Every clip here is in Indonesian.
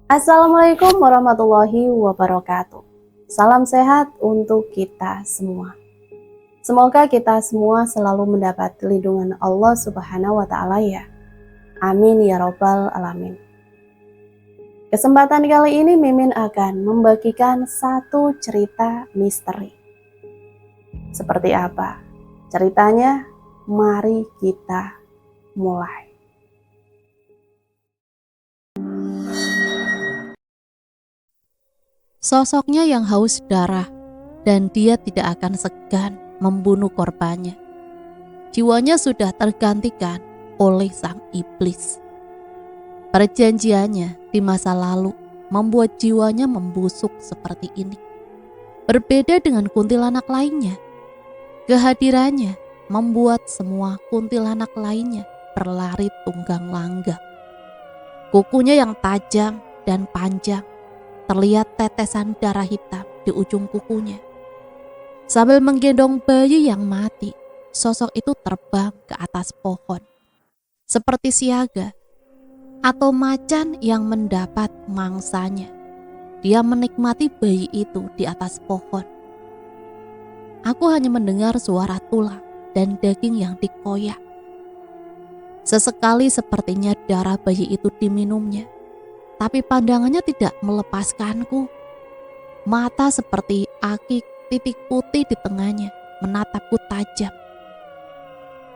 Assalamualaikum warahmatullahi wabarakatuh. Salam sehat untuk kita semua. Semoga kita semua selalu mendapat lindungan Allah Subhanahu wa Ta'ala ya. Amin ya Robbal 'Alamin. Kesempatan kali ini Mimin akan membagikan satu cerita misteri. Seperti apa ceritanya? Mari kita mulai. Sosoknya yang haus darah dan dia tidak akan segan membunuh korbannya. Jiwanya sudah tergantikan oleh sang iblis. Perjanjiannya di masa lalu membuat jiwanya membusuk seperti ini. Berbeda dengan kuntilanak lainnya, kehadirannya membuat semua kuntilanak lainnya berlari tunggang langgang. Kukunya yang tajam dan panjang, terlihat tetesan darah hitam di ujung kukunya. Sambil menggendong bayi yang mati, sosok itu terbang ke atas pohon. Seperti siaga atau macan yang mendapat mangsanya. Dia menikmati bayi itu di atas pohon. Aku hanya mendengar suara tulang dan daging yang dikoyak. Sesekali sepertinya darah bayi itu diminumnya. Tapi pandangannya tidak melepaskanku. Mata seperti akik, titik putih di tengahnya, menatapku tajam.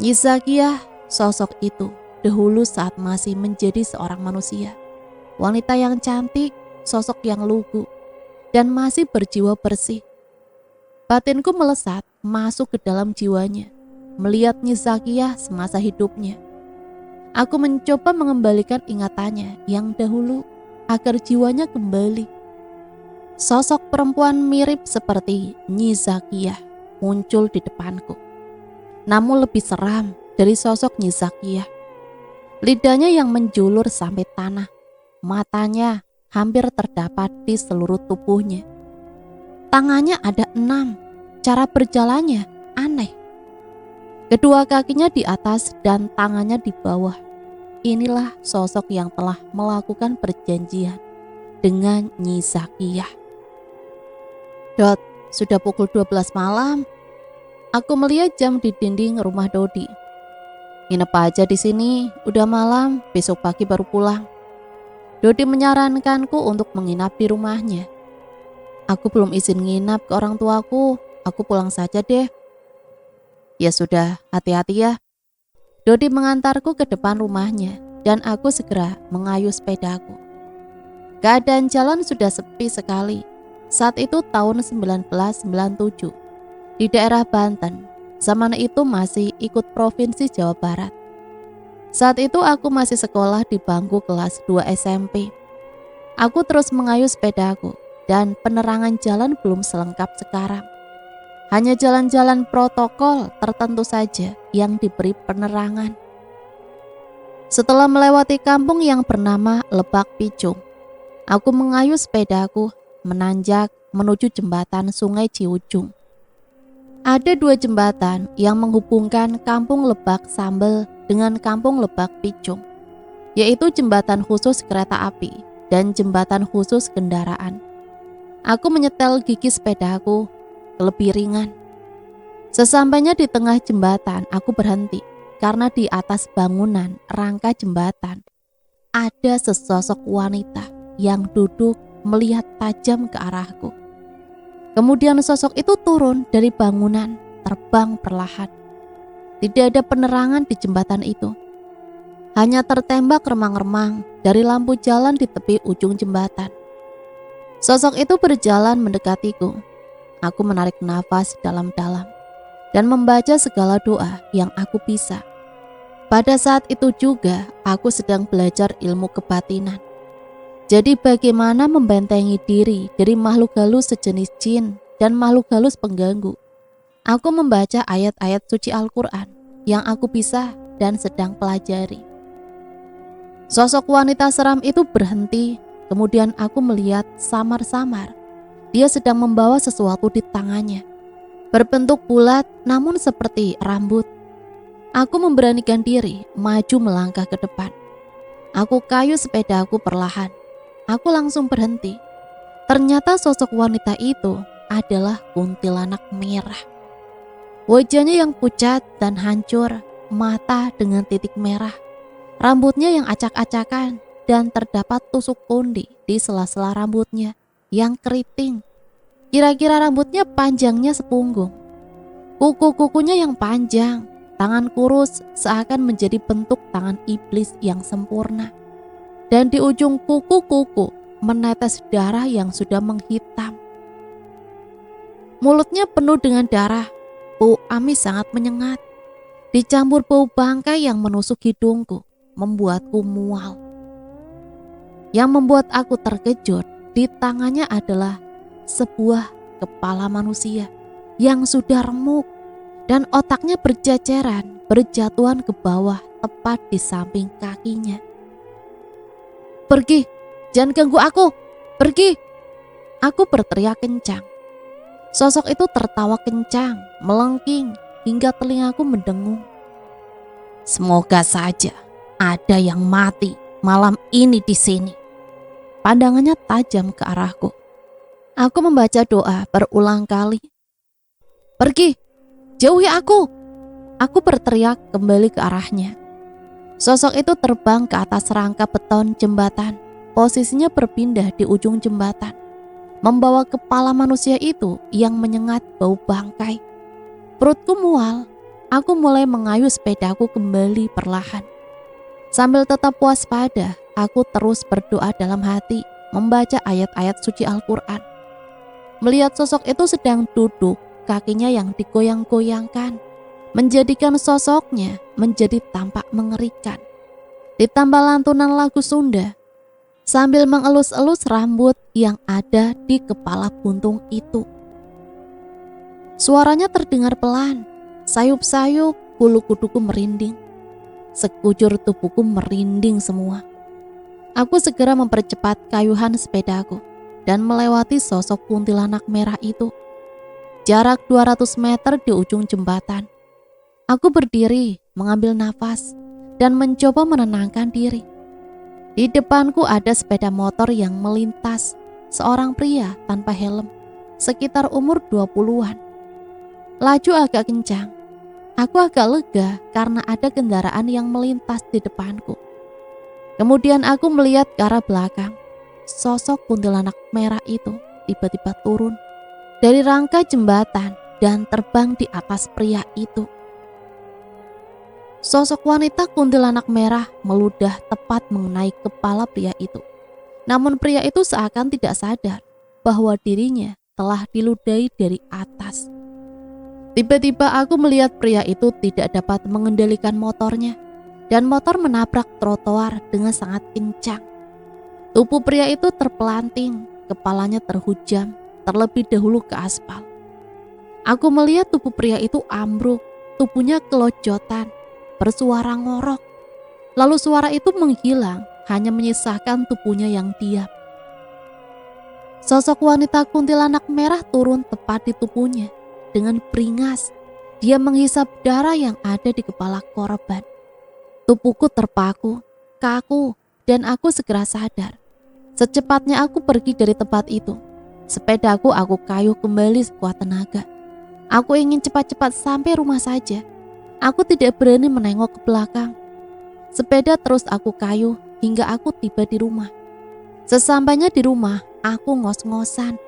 Nyi Zakiyah, sosok itu dahulu saat masih menjadi seorang manusia. Wanita yang cantik, sosok yang lugu, dan masih berjiwa bersih. Batinku melesat masuk ke dalam jiwanya, melihat Nyi Zakiyah semasa hidupnya. Aku mencoba mengembalikan ingatannya yang dahulu agar jiwanya kembali. Sosok perempuan mirip seperti Nyi Zakiyah muncul di depanku. Namun lebih seram dari sosok Nyi Zakiyah. Lidahnya yang menjulur sampai tanah. Matanya hampir terdapat di seluruh tubuhnya. Tangannya ada 6. Cara berjalannya aneh. Kedua kakinya di atas dan tangannya di bawah. Inilah sosok yang telah melakukan perjanjian dengan Nyi Zakiyah. Dot, sudah pukul 12 malam. Aku melihat jam di dinding rumah Dodi. Nginep aja di sini, udah malam, besok pagi baru pulang. Dodi menyarankanku untuk menginap di rumahnya. Aku belum izin nginap ke orang tuaku, aku pulang saja deh. Ya sudah, hati-hati ya. Dodi mengantarku ke depan rumahnya dan aku segera mengayuh sepedaku. Keadaan jalan sudah sepi sekali. Saat itu tahun 1997 di daerah Banten. Zaman itu masih ikut Provinsi Jawa Barat. Saat itu aku masih sekolah di bangku kelas 2 SMP. Aku terus mengayuh sepedaku dan penerangan jalan belum selengkap sekarang. Hanya jalan-jalan protokol tertentu saja yang diberi penerangan. Setelah melewati kampung yang bernama Lebak Picung, aku mengayuh sepedaku menanjak menuju jembatan Sungai Ciujung. Ada 2 jembatan yang menghubungkan kampung Lebak Sambel dengan kampung Lebak Picung, yaitu jembatan khusus kereta api dan jembatan khusus kendaraan. Aku menyetel gigi sepedaku lebih ringan. Sesampainya di tengah jembatan, aku berhenti karena di atas bangunan rangka jembatan ada sesosok wanita yang duduk melihat tajam ke arahku. Kemudian sosok itu turun dari bangunan, terbang perlahan. Tidak ada penerangan di jembatan itu. Hanya tertembak remang-remang dari lampu jalan di tepi ujung jembatan. Sosok itu berjalan mendekatiku. Aku menarik nafas dalam-dalam dan membaca segala doa yang aku bisa. Pada saat itu juga aku sedang belajar ilmu kebatinan. Jadi bagaimana membentengi diri dari makhluk halus sejenis jin dan makhluk halus pengganggu. Aku membaca ayat-ayat suci Al-Quran yang aku bisa dan sedang pelajari. Sosok wanita seram itu berhenti, kemudian aku melihat samar-samar. Dia sedang membawa sesuatu di tangannya. Berbentuk bulat namun seperti rambut. Aku memberanikan diri maju melangkah ke depan. Aku kayuh sepedaku perlahan. Aku langsung berhenti. Ternyata sosok wanita itu adalah kuntilanak merah. Wajahnya yang pucat dan hancur, mata dengan titik merah, rambutnya yang acak-acakan, dan terdapat tusuk konde di sela-sela rambutnya yang keriting. Kira-kira rambutnya panjangnya sepunggung. Kuku-kukunya yang panjang, tangan kurus seakan menjadi bentuk tangan iblis yang sempurna. Dan di ujung kuku-kuku menetes darah yang sudah menghitam. Mulutnya penuh dengan darah, bau amis sangat menyengat. Dicampur bau bangkai yang menusuk hidungku, membuatku mual. Yang membuat aku terkejut, di tangannya adalah sebuah kepala manusia yang sudah remuk dan otaknya berceceran, berjatuhan ke bawah tepat di samping kakinya. "Pergi, jangan ganggu aku, pergi!" Aku berteriak kencang. Sosok itu tertawa kencang, melengking hingga telingaku mendengung. "Semoga saja ada yang mati malam ini di sini." Pandangannya tajam ke arahku. Aku membaca doa berulang kali. "Pergi, jauhi aku!" Aku berteriak kembali ke arahnya. Sosok itu terbang ke atas rangka beton jembatan. Posisinya berpindah di ujung jembatan, membawa kepala manusia itu yang menyengat bau bangkai. Perutku mual. Aku mulai mengayuh sepedaku kembali perlahan. Sambil tetap waspada, aku terus berdoa dalam hati, membaca ayat-ayat suci Al-Quran. Melihat sosok itu sedang duduk, kakinya yang digoyang-goyangkan, menjadikan sosoknya menjadi tampak mengerikan. Ditambah lantunan lagu Sunda, sambil mengelus-elus rambut yang ada di kepala buntung itu. Suaranya terdengar pelan, sayup-sayup, bulu kuduku merinding. Sekujur tubuhku merinding semua. Aku segera mempercepat kayuhan sepedaku dan melewati sosok kuntilanak merah itu. Jarak 200 meter di ujung jembatan. Aku berdiri, mengambil nafas, dan mencoba menenangkan diri. Di depanku ada sepeda motor yang melintas, seorang pria tanpa helm, sekitar umur 20-an. Laju agak kencang. Aku agak lega karena ada kendaraan yang melintas di depanku. Kemudian aku melihat ke arah belakang. Sosok kuntilanak merah itu tiba-tiba turun dari rangka jembatan dan terbang di atas pria itu. Sosok wanita kuntilanak merah meludah tepat mengenai kepala pria itu. Namun pria itu seakan tidak sadar bahwa dirinya telah diludahi dari atas. Tiba-tiba aku melihat pria itu tidak dapat mengendalikan motornya dan motor menabrak trotoar dengan sangat kencang. Tubuh pria itu terpelanting, kepalanya terhujam terlebih dahulu ke aspal. Aku melihat tubuh pria itu ambruk, tubuhnya kelojotan, bersuara ngorok. Lalu suara itu menghilang, hanya menyisakan tubuhnya yang diam. Sosok wanita kuntilanak merah turun tepat di tubuhnya. Dengan beringas, dia menghisap darah yang ada di kepala korban. Tubuhku terpaku, kaku, dan aku segera sadar. Secepatnya aku pergi dari tempat itu. Sepedaku aku kayuh kembali sekuat tenaga. Aku ingin cepat-cepat sampai rumah saja. Aku tidak berani menengok ke belakang. Sepeda terus aku kayuh hingga aku tiba di rumah. Sesampainya di rumah, aku ngos-ngosan.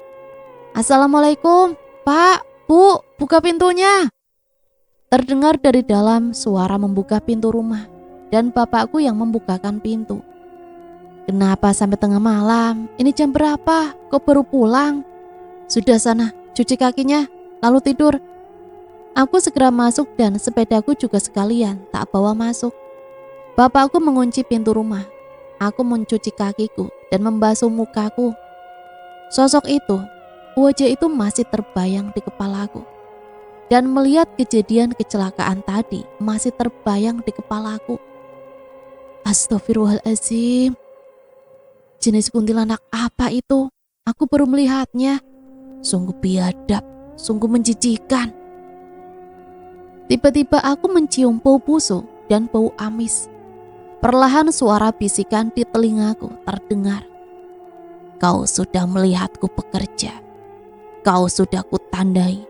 "Assalamualaikum, Pak, Bu, buka pintunya." Terdengar dari dalam suara membuka pintu rumah dan bapakku yang membukakan pintu. "Kenapa sampai tengah malam? Ini jam berapa? Kok baru pulang?" "Sudah sana, cuci kakinya, lalu tidur." Aku segera masuk dan sepedaku juga sekalian tak bawa masuk. Bapakku mengunci pintu rumah. Aku mencuci kakiku dan membasuh mukaku. Sosok itu, wajah itu masih terbayang di kepalaku. Dan melihat kejadian kecelakaan tadi masih terbayang di kepalaku. Astagfirullahaladzim. Jenis kuntilanak apa itu? Aku baru melihatnya. Sungguh biadab, sungguh menjijikan. Tiba-tiba aku mencium bau busuk dan bau amis. Perlahan suara bisikan di telingaku terdengar. Kau sudah melihatku bekerja. Kau sudah kutandai.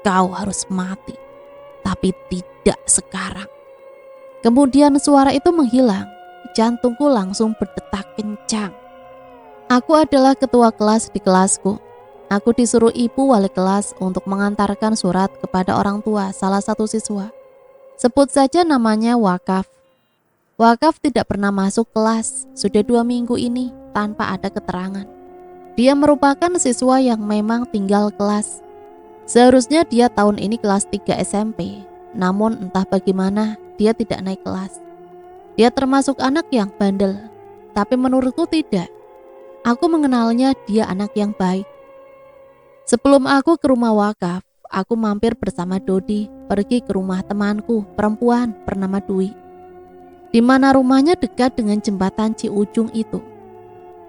Kau harus mati. Tapi tidak sekarang. Kemudian suara itu menghilang. Jantungku langsung berdetak kencang. Aku adalah ketua kelas di kelasku. Aku disuruh ibu wali kelas untuk mengantarkan surat kepada orang tua salah satu siswa. Sebut saja namanya Wakaf. Wakaf tidak pernah masuk kelas sudah 2 minggu ini tanpa ada keterangan. Dia merupakan siswa yang memang tinggal kelas. Seharusnya dia tahun ini kelas 3 SMP, namun entah bagaimana dia tidak naik kelas. Dia termasuk anak yang bandel, tapi menurutku tidak. Aku mengenalnya dia anak yang baik. Sebelum aku ke rumah Wakaf, aku mampir bersama Dodi pergi ke rumah temanku perempuan bernama Dwi, di mana rumahnya dekat dengan jembatan Ciujung itu.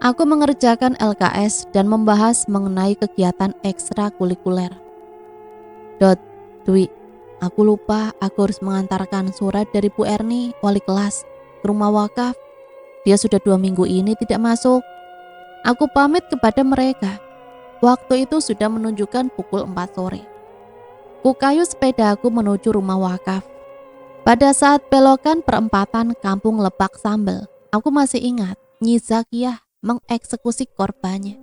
Aku mengerjakan LKS dan membahas mengenai kegiatan ekstrakurikuler. Dwi, aku lupa aku harus mengantarkan surat dari Bu Erni, wali kelas, ke rumah Wakaf. Dia sudah 2 minggu ini tidak masuk. Aku pamit kepada mereka. Waktu itu sudah menunjukkan pukul 4 sore. Ku kayu sepedaku menuju rumah Wakaf. Pada saat belokan perempatan kampung Lebak Sambel, aku masih ingat Nyi Zakiyah mengeksekusi korbannya.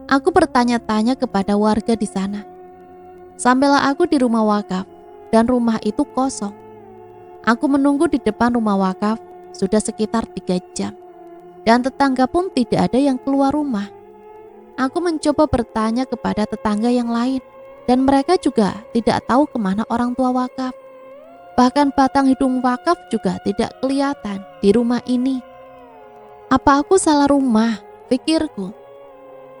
Aku bertanya-tanya kepada warga di sana. Sampailah aku di rumah Wakaf dan rumah itu kosong. Aku menunggu di depan rumah Wakaf sudah sekitar 3 jam. Dan tetangga pun tidak ada yang keluar rumah. Aku mencoba bertanya kepada tetangga yang lain, dan mereka juga tidak tahu kemana orang tua Wakaf. Bahkan batang hidung Wakaf juga tidak kelihatan di rumah ini. Apa aku salah rumah? Pikirku.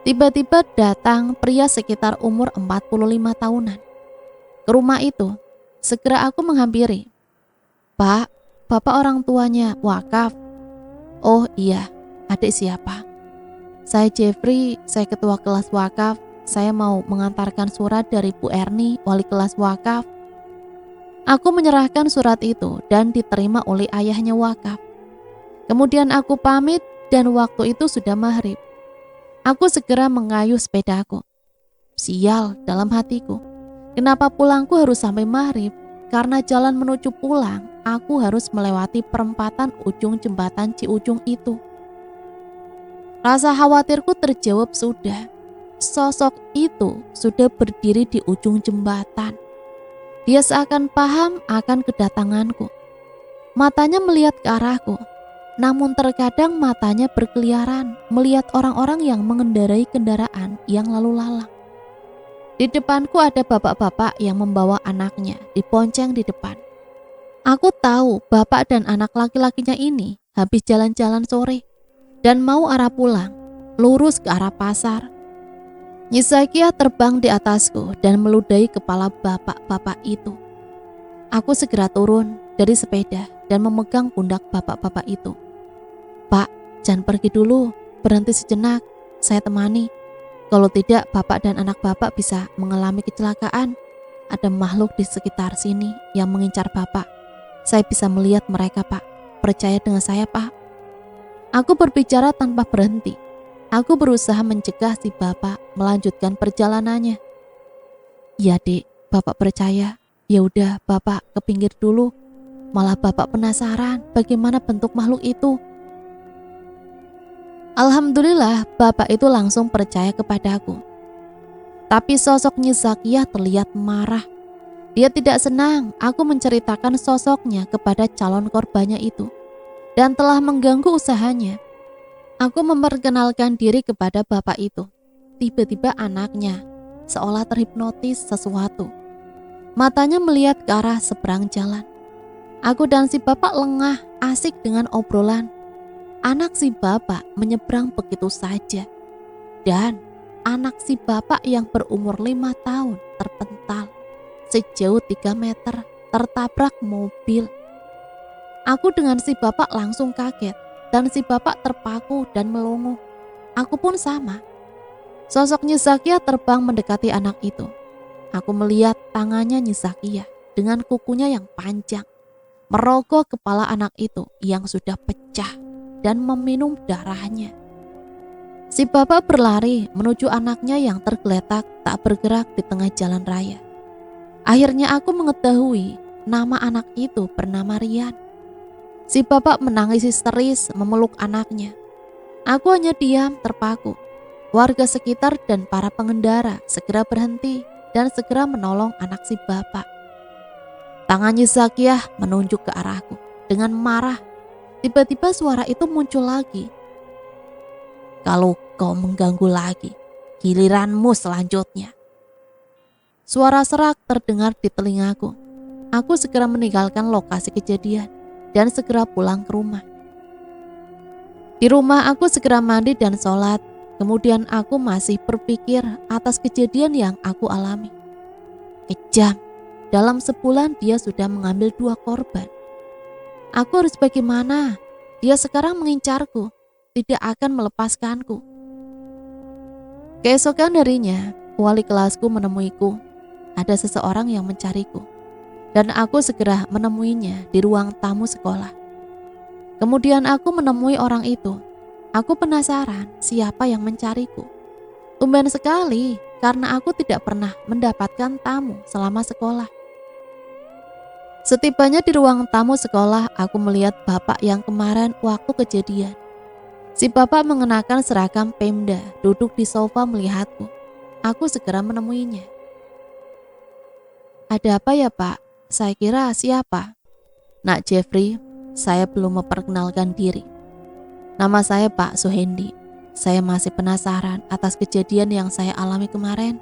Tiba-tiba datang pria sekitar umur 45 tahunan. Ke rumah itu, segera aku menghampiri. Pak, Bapak orang tuanya Wakaf. Oh iya, adik siapa? Saya Jeffrey, saya ketua kelas Wakaf. Saya mau mengantarkan surat dari Bu Erni, wali kelas Wakaf. Aku menyerahkan surat itu dan diterima oleh ayahnya Wakaf. Kemudian aku pamit dan waktu itu sudah maghrib. Aku segera mengayuh sepedaku. Sial dalam hatiku. Kenapa pulangku harus sampai maghrib? Karena jalan menuju pulang, aku harus melewati perempatan ujung jembatan Ciujung itu. Rasa khawatirku terjawab sudah. Sosok itu sudah berdiri di ujung jembatan. Dia seakan paham akan kedatanganku. Matanya melihat ke arahku. Namun terkadang matanya berkeliaran melihat orang-orang yang mengendarai kendaraan yang lalu lalang. Di depanku ada bapak-bapak yang membawa anaknya diponceng di depan. Aku tahu bapak dan anak laki-lakinya ini habis jalan-jalan sore dan mau arah pulang, lurus ke arah pasar. Nyi Zakiyah terbang di atasku dan meludahi kepala bapak-bapak itu. Aku segera turun dari sepeda dan memegang pundak bapak-bapak itu. Pak, jangan pergi dulu, berhenti sejenak, saya temani. Kalau tidak, bapak dan anak bapak bisa mengalami kecelakaan. Ada makhluk di sekitar sini yang mengincar bapak. Saya bisa melihat mereka, Pak. Percaya dengan saya, Pak. Aku berbicara tanpa berhenti. Aku berusaha mencegah si bapak melanjutkan perjalanannya. Ya, Dek, bapak percaya. Ya udah, bapak ke pinggir dulu. Malah bapak penasaran bagaimana bentuk makhluk itu. Alhamdulillah, bapak itu langsung percaya kepadaku. Tapi sosok Nyi Zakiyah terlihat marah. Dia tidak senang aku menceritakan sosoknya kepada calon korbannya itu dan telah mengganggu usahanya. Aku memperkenalkan diri kepada bapak itu. Tiba-tiba anaknya seolah terhipnotis sesuatu. Matanya melihat ke arah seberang jalan. Aku dan si bapak lengah asik dengan obrolan. Anak si bapak menyeberang begitu saja. Dan anak si bapak yang berumur 5 tahun terpental sejauh 3 meter tertabrak mobil. Aku dengan si bapak langsung kaget dan si bapak terpaku dan melongo. Aku pun sama. Sosok Nyi Zakiyah terbang mendekati anak itu. Aku melihat tangannya Nyi Zakiyah dengan kukunya yang panjang merogoh kepala anak itu yang sudah pecah dan meminum darahnya. Si bapak berlari menuju anaknya yang tergeletak tak bergerak di tengah jalan raya. Akhirnya aku mengetahui nama anak itu bernama Rian. Si bapak menangis histeris memeluk anaknya. Aku hanya diam terpaku. Warga sekitar dan para pengendara segera berhenti dan segera menolong anak si bapak. Tangannya Zakiyah menunjuk ke arahku dengan marah. Tiba-tiba suara itu muncul lagi. Kalau kau mengganggu lagi, giliranmu selanjutnya. Suara serak terdengar di telingaku. Aku segera meninggalkan lokasi kejadian dan segera pulang ke rumah. Di rumah aku segera mandi dan sholat. Kemudian aku masih berpikir atas kejadian yang aku alami. Kejam, dalam sebulan dia sudah mengambil 2 korban. Aku harus bagaimana? Dia sekarang mengincarku, tidak akan melepaskanku. Keesokan harinya, wali kelasku menemuiku. Ada seseorang yang mencariku, dan aku segera menemuinya di ruang tamu sekolah. Kemudian aku menemui orang itu. Aku penasaran siapa yang mencariku. Tumben sekali, karena aku tidak pernah mendapatkan tamu selama sekolah. Setibanya di ruang tamu sekolah, aku melihat bapak yang kemarin waktu kejadian. Si bapak mengenakan seragam Pemda, duduk di sofa melihatku. Aku segera menemuinya. Ada apa ya Pak? Saya kira siapa? Nak Jeffrey, saya belum memperkenalkan diri. Nama saya Pak Suhendi. Saya masih penasaran atas kejadian yang saya alami kemarin.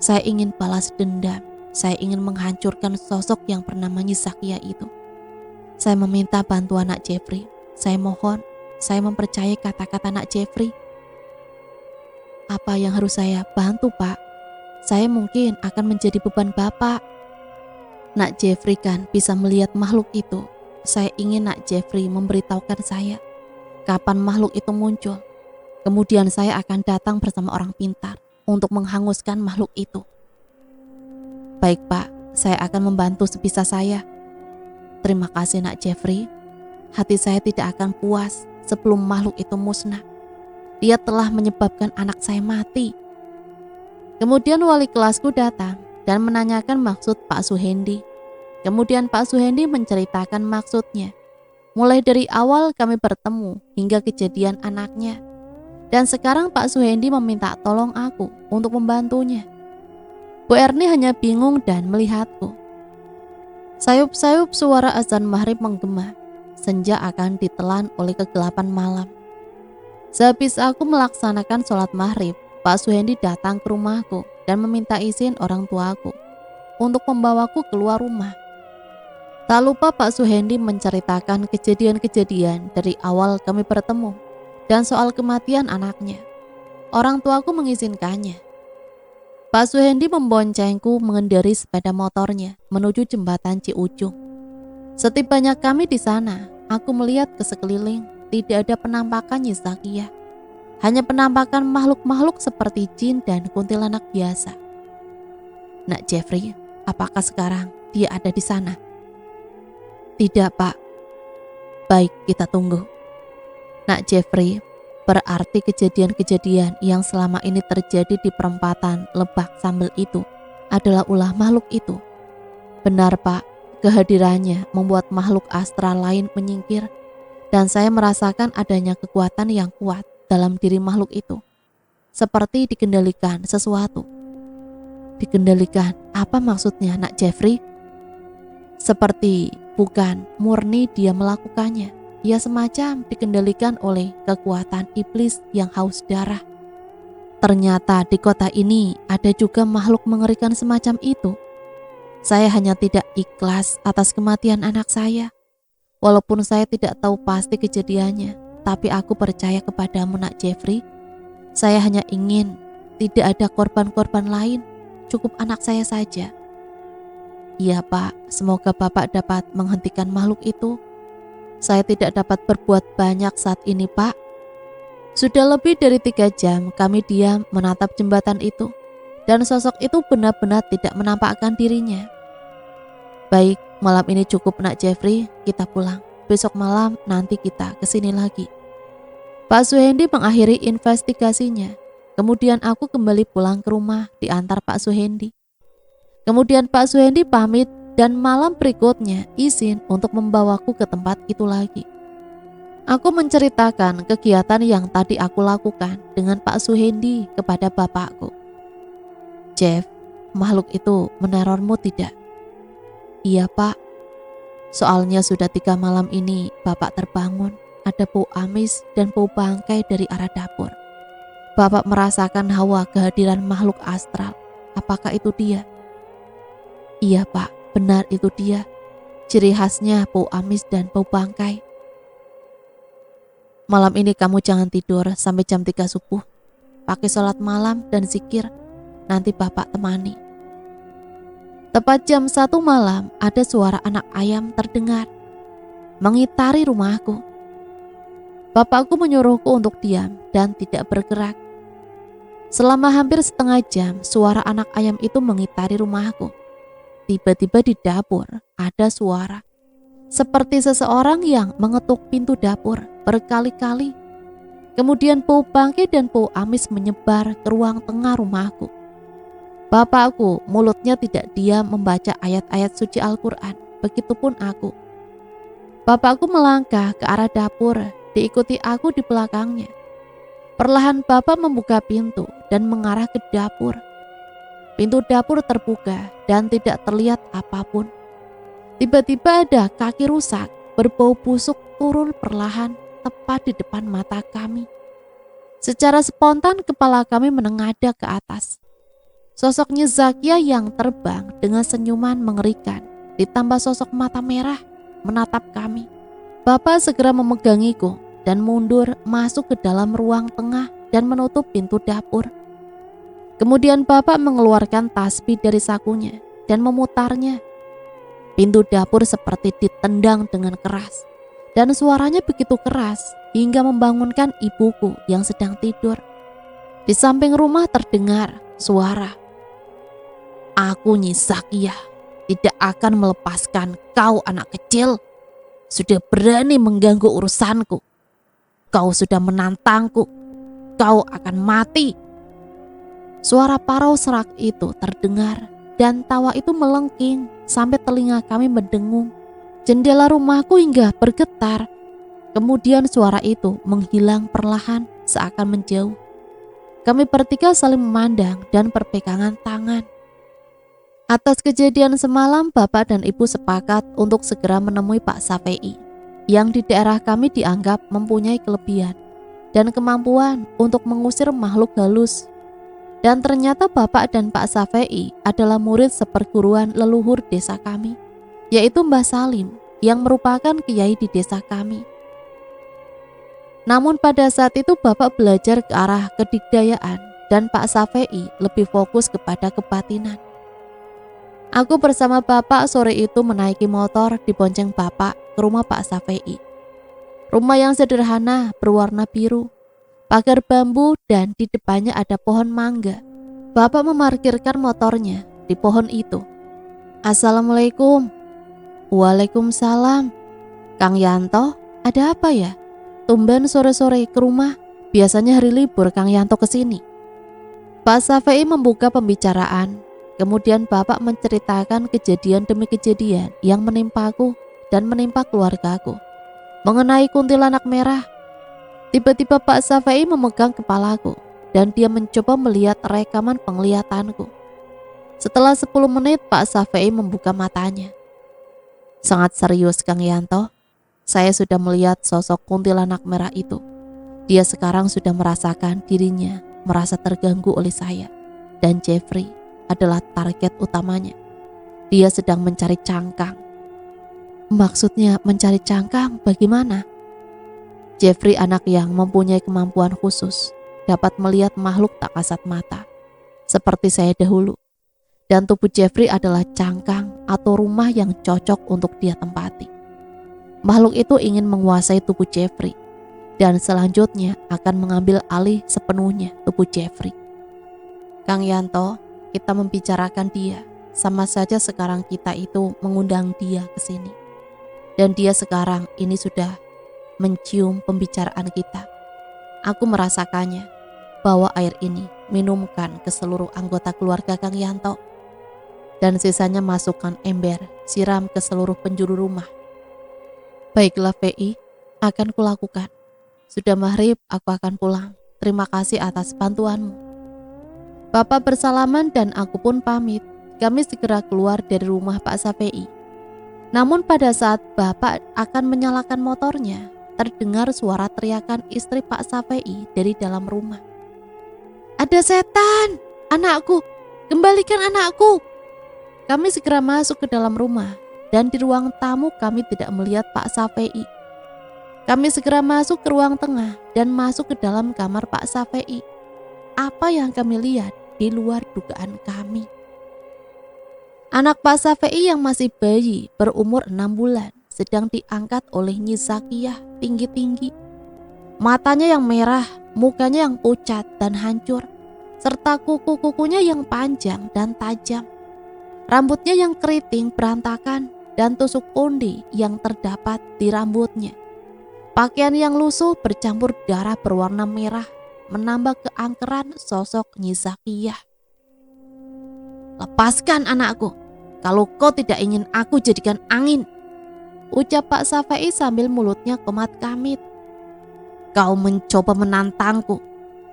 Saya ingin balas dendam. Saya ingin menghancurkan sosok yang bernama Zakiyah itu. Saya meminta bantuan Nak Jeffrey. Saya mohon, saya mempercayai kata-kata Nak Jeffrey. Apa yang harus saya bantu, Pak? Saya mungkin akan menjadi beban Bapak. Nak Jeffrey kan bisa melihat makhluk itu. Saya ingin Nak Jeffrey memberitahukan saya kapan makhluk itu muncul. Kemudian saya akan datang bersama orang pintar untuk menghanguskan makhluk itu. Baik Pak, saya akan membantu sebisa saya. Terima kasih Nak Jeffrey. Hati saya tidak akan puas sebelum makhluk itu musnah. Dia telah menyebabkan anak saya mati. Kemudian wali kelasku datang dan menanyakan maksud Pak Suhendi. Kemudian Pak Suhendi menceritakan maksudnya. Mulai dari awal kami bertemu hingga kejadian anaknya. Dan sekarang Pak Suhendi meminta tolong aku untuk membantunya. Bu Erni hanya bingung dan melihatku. Sayup-sayup suara azan maghrib menggema. Senja akan ditelan oleh kegelapan malam. Sehabis aku melaksanakan sholat maghrib, Pak Suhendi datang ke rumahku dan meminta izin orang tuaku untuk membawaku keluar rumah. Tak lupa Pak Suhendi menceritakan kejadian-kejadian dari awal kami bertemu dan soal kematian anaknya. Orang tuaku mengizinkannya. Pak Suhendi memboncengku mengendari sepeda motornya menuju jembatan Ciujung. Setibanya kami di sana, aku melihat ke sekeliling, tidak ada penampakan Zakiyah. Hanya penampakan makhluk-makhluk seperti jin dan kuntilanak biasa. Nak Jeffrey, apakah sekarang dia ada di sana? Tidak Pak. Baik, kita tunggu. Nak Jeffrey, berarti kejadian-kejadian yang selama ini terjadi di perempatan Lebak Sambel itu adalah ulah makhluk itu. Benar Pak, kehadirannya membuat makhluk astral lain menyingkir dan saya merasakan adanya kekuatan yang kuat dalam diri makhluk itu. Seperti dikendalikan sesuatu. Dikendalikan, apa maksudnya Nak Jeffrey? Seperti bukan murni dia melakukannya. Ia semacam dikendalikan oleh kekuatan iblis yang haus darah. Ternyata di kota ini ada juga makhluk mengerikan semacam itu. Saya hanya tidak ikhlas atas kematian anak saya. Walaupun saya tidak tahu pasti kejadiannya, tapi aku percaya kepadamu Nak Jeffrey. Saya hanya ingin tidak ada korban-korban lain, cukup anak saya saja. Iya Pak, semoga Bapak dapat menghentikan makhluk itu. Saya tidak dapat berbuat banyak saat ini Pak. Sudah lebih dari 3 jam kami diam menatap jembatan itu. Dan sosok itu benar-benar tidak menampakkan dirinya. Baik, malam ini cukup Nak Jeffrey, kita pulang. Besok malam nanti kita kesini lagi. Pak Suhendi mengakhiri investigasinya. Kemudian aku kembali pulang ke rumah diantar Pak Suhendi. Kemudian Pak Suhendi pamit dan malam berikutnya izin untuk membawaku ke tempat itu lagi. Aku menceritakan kegiatan yang tadi aku lakukan dengan Pak Suhendi kepada bapakku. Jeff, makhluk itu menerormu tidak? Iya Pak, soalnya sudah 3 malam ini Bapak terbangun, ada bau amis dan bau bangkai dari arah dapur. Bapak merasakan hawa kehadiran makhluk astral. Apakah itu dia? Iya Pak, benar itu dia. Ciri khasnya bau amis dan bau bangkai. Malam ini kamu jangan tidur sampai jam 3 subuh. Pakai sholat malam dan zikir. Nanti Bapak temani. Tepat jam 1 malam ada suara anak ayam terdengar mengitari rumahku. Bapakku menyuruhku untuk diam dan tidak bergerak. Selama hampir setengah jam suara anak ayam itu mengitari rumahku. Tiba-tiba di dapur ada suara seperti seseorang yang mengetuk pintu dapur berkali-kali. Kemudian bau bangkai dan bau amis menyebar ke ruang tengah rumahku. Bapakku mulutnya tidak diam membaca ayat-ayat suci Al-Quran. Begitupun aku. Bapakku melangkah ke arah dapur, diikuti aku di belakangnya. Perlahan Bapak membuka pintu dan mengarah ke dapur. Pintu dapur terbuka dan tidak terlihat apapun. Tiba-tiba ada kaki rusak berbau busuk turun perlahan tepat di depan mata kami. Secara spontan kepala kami menengadah ke atas. Sosoknya Zakia yang terbang dengan senyuman mengerikan, ditambah sosok mata merah menatap kami. Bapak segera memegangiku dan mundur masuk ke dalam ruang tengah dan menutup pintu dapur. Kemudian Bapak mengeluarkan tasbih dari sakunya dan memutarnya. Pintu dapur seperti ditendang dengan keras dan suaranya begitu keras hingga membangunkan ibuku yang sedang tidur. Di samping rumah terdengar suara, "Aku Nyi Zakia tidak akan melepaskan kau anak kecil. Sudah berani mengganggu urusanku. Kau sudah menantangku. Kau akan mati." Suara parau serak itu terdengar dan tawa itu melengking sampai telinga kami mendengung. Jendela rumahku hingga bergetar. Kemudian suara itu menghilang perlahan seakan menjauh. Kami bertiga saling memandang dan berpegangan tangan. Atas kejadian semalam, Bapak dan Ibu sepakat untuk segera menemui Pak Safei, yang di daerah kami dianggap mempunyai kelebihan dan kemampuan untuk mengusir makhluk halus. Dan ternyata Bapak dan Pak Safei adalah murid seperguruan leluhur desa kami, yaitu Mbah Salim, yang merupakan kiai di desa kami. Namun pada saat itu Bapak belajar ke arah kedikdayaan dan Pak Safei lebih fokus kepada kebatinan. Aku bersama Bapak sore itu menaiki motor dibonceng Bapak ke rumah Pak Safei. Rumah yang sederhana berwarna biru, pagar bambu dan di depannya ada pohon mangga. Bapak memarkirkan motornya di pohon itu. "Assalamualaikum." "Waalaikumsalam." "Kang Yanto, ada apa ya? Tumben sore-sore ke rumah, biasanya hari libur Kang Yanto kesini." Pak Safei membuka pembicaraan. Kemudian Bapak menceritakan kejadian demi kejadian yang menimpaku dan menimpa keluargaku. Mengenai kuntilanak merah. Tiba-tiba Pak Safei memegang kepalaku dan dia mencoba melihat rekaman penglihatanku. Setelah 10 menit Pak Safei membuka matanya. "Sangat serius Kang Yanto, saya sudah melihat sosok kuntilanak merah itu. Dia sekarang sudah merasakan dirinya merasa terganggu oleh saya dan Jeffrey adalah target utamanya. Dia sedang mencari cangkang." "Maksudnya mencari cangkang bagaimana?" "Jeffrey anak yang mempunyai kemampuan khusus, dapat melihat makhluk tak kasat mata, seperti saya dahulu. Dan tubuh Jeffrey adalah cangkang atau rumah yang cocok untuk dia tempati. Makhluk itu ingin menguasai tubuh Jeffrey, dan selanjutnya akan mengambil alih sepenuhnya tubuh Jeffrey. Kang Yanto, kita membicarakan dia, sama saja sekarang kita itu mengundang dia ke sini. Dan dia sekarang ini sudah mencium pembicaraan kita. Aku merasakannya. Bawa air ini, minumkan ke seluruh anggota keluarga Kang Yanto. Dan sisanya masukkan ember, siram ke seluruh penjuru rumah. Baiklah VI, akan kulakukan. Sudah maghrib, aku akan pulang. Terima kasih atas bantuanmu. Bapak bersalaman dan aku pun pamit. Kami segera keluar dari rumah Pak Safei. Namun pada saat Bapak akan menyalakan motornya, terdengar suara teriakan istri Pak Safei dari dalam rumah. Ada setan, anakku, kembalikan anakku. Kami segera masuk ke dalam rumah dan di ruang tamu kami tidak melihat Pak Safei. Kami segera masuk ke ruang tengah dan masuk ke dalam kamar Pak Safei. Apa yang kami lihat di luar dugaan kami. Anak Pak Safei yang masih bayi berumur 6 bulan sedang diangkat oleh Nyi Zakiyah tinggi-tinggi. Matanya yang merah, mukanya yang pucat dan hancur, serta kuku-kukunya yang panjang dan tajam. Rambutnya yang keriting berantakan dan tusuk konde yang terdapat di rambutnya. Pakaian yang lusuh bercampur darah berwarna merah menambah keangkeran sosok Nyi Zakiyah. Lepaskan anakku, kalau kau tidak ingin aku jadikan angin, ucap Pak Safei sambil mulutnya komat kamit. Kau mencoba menantangku,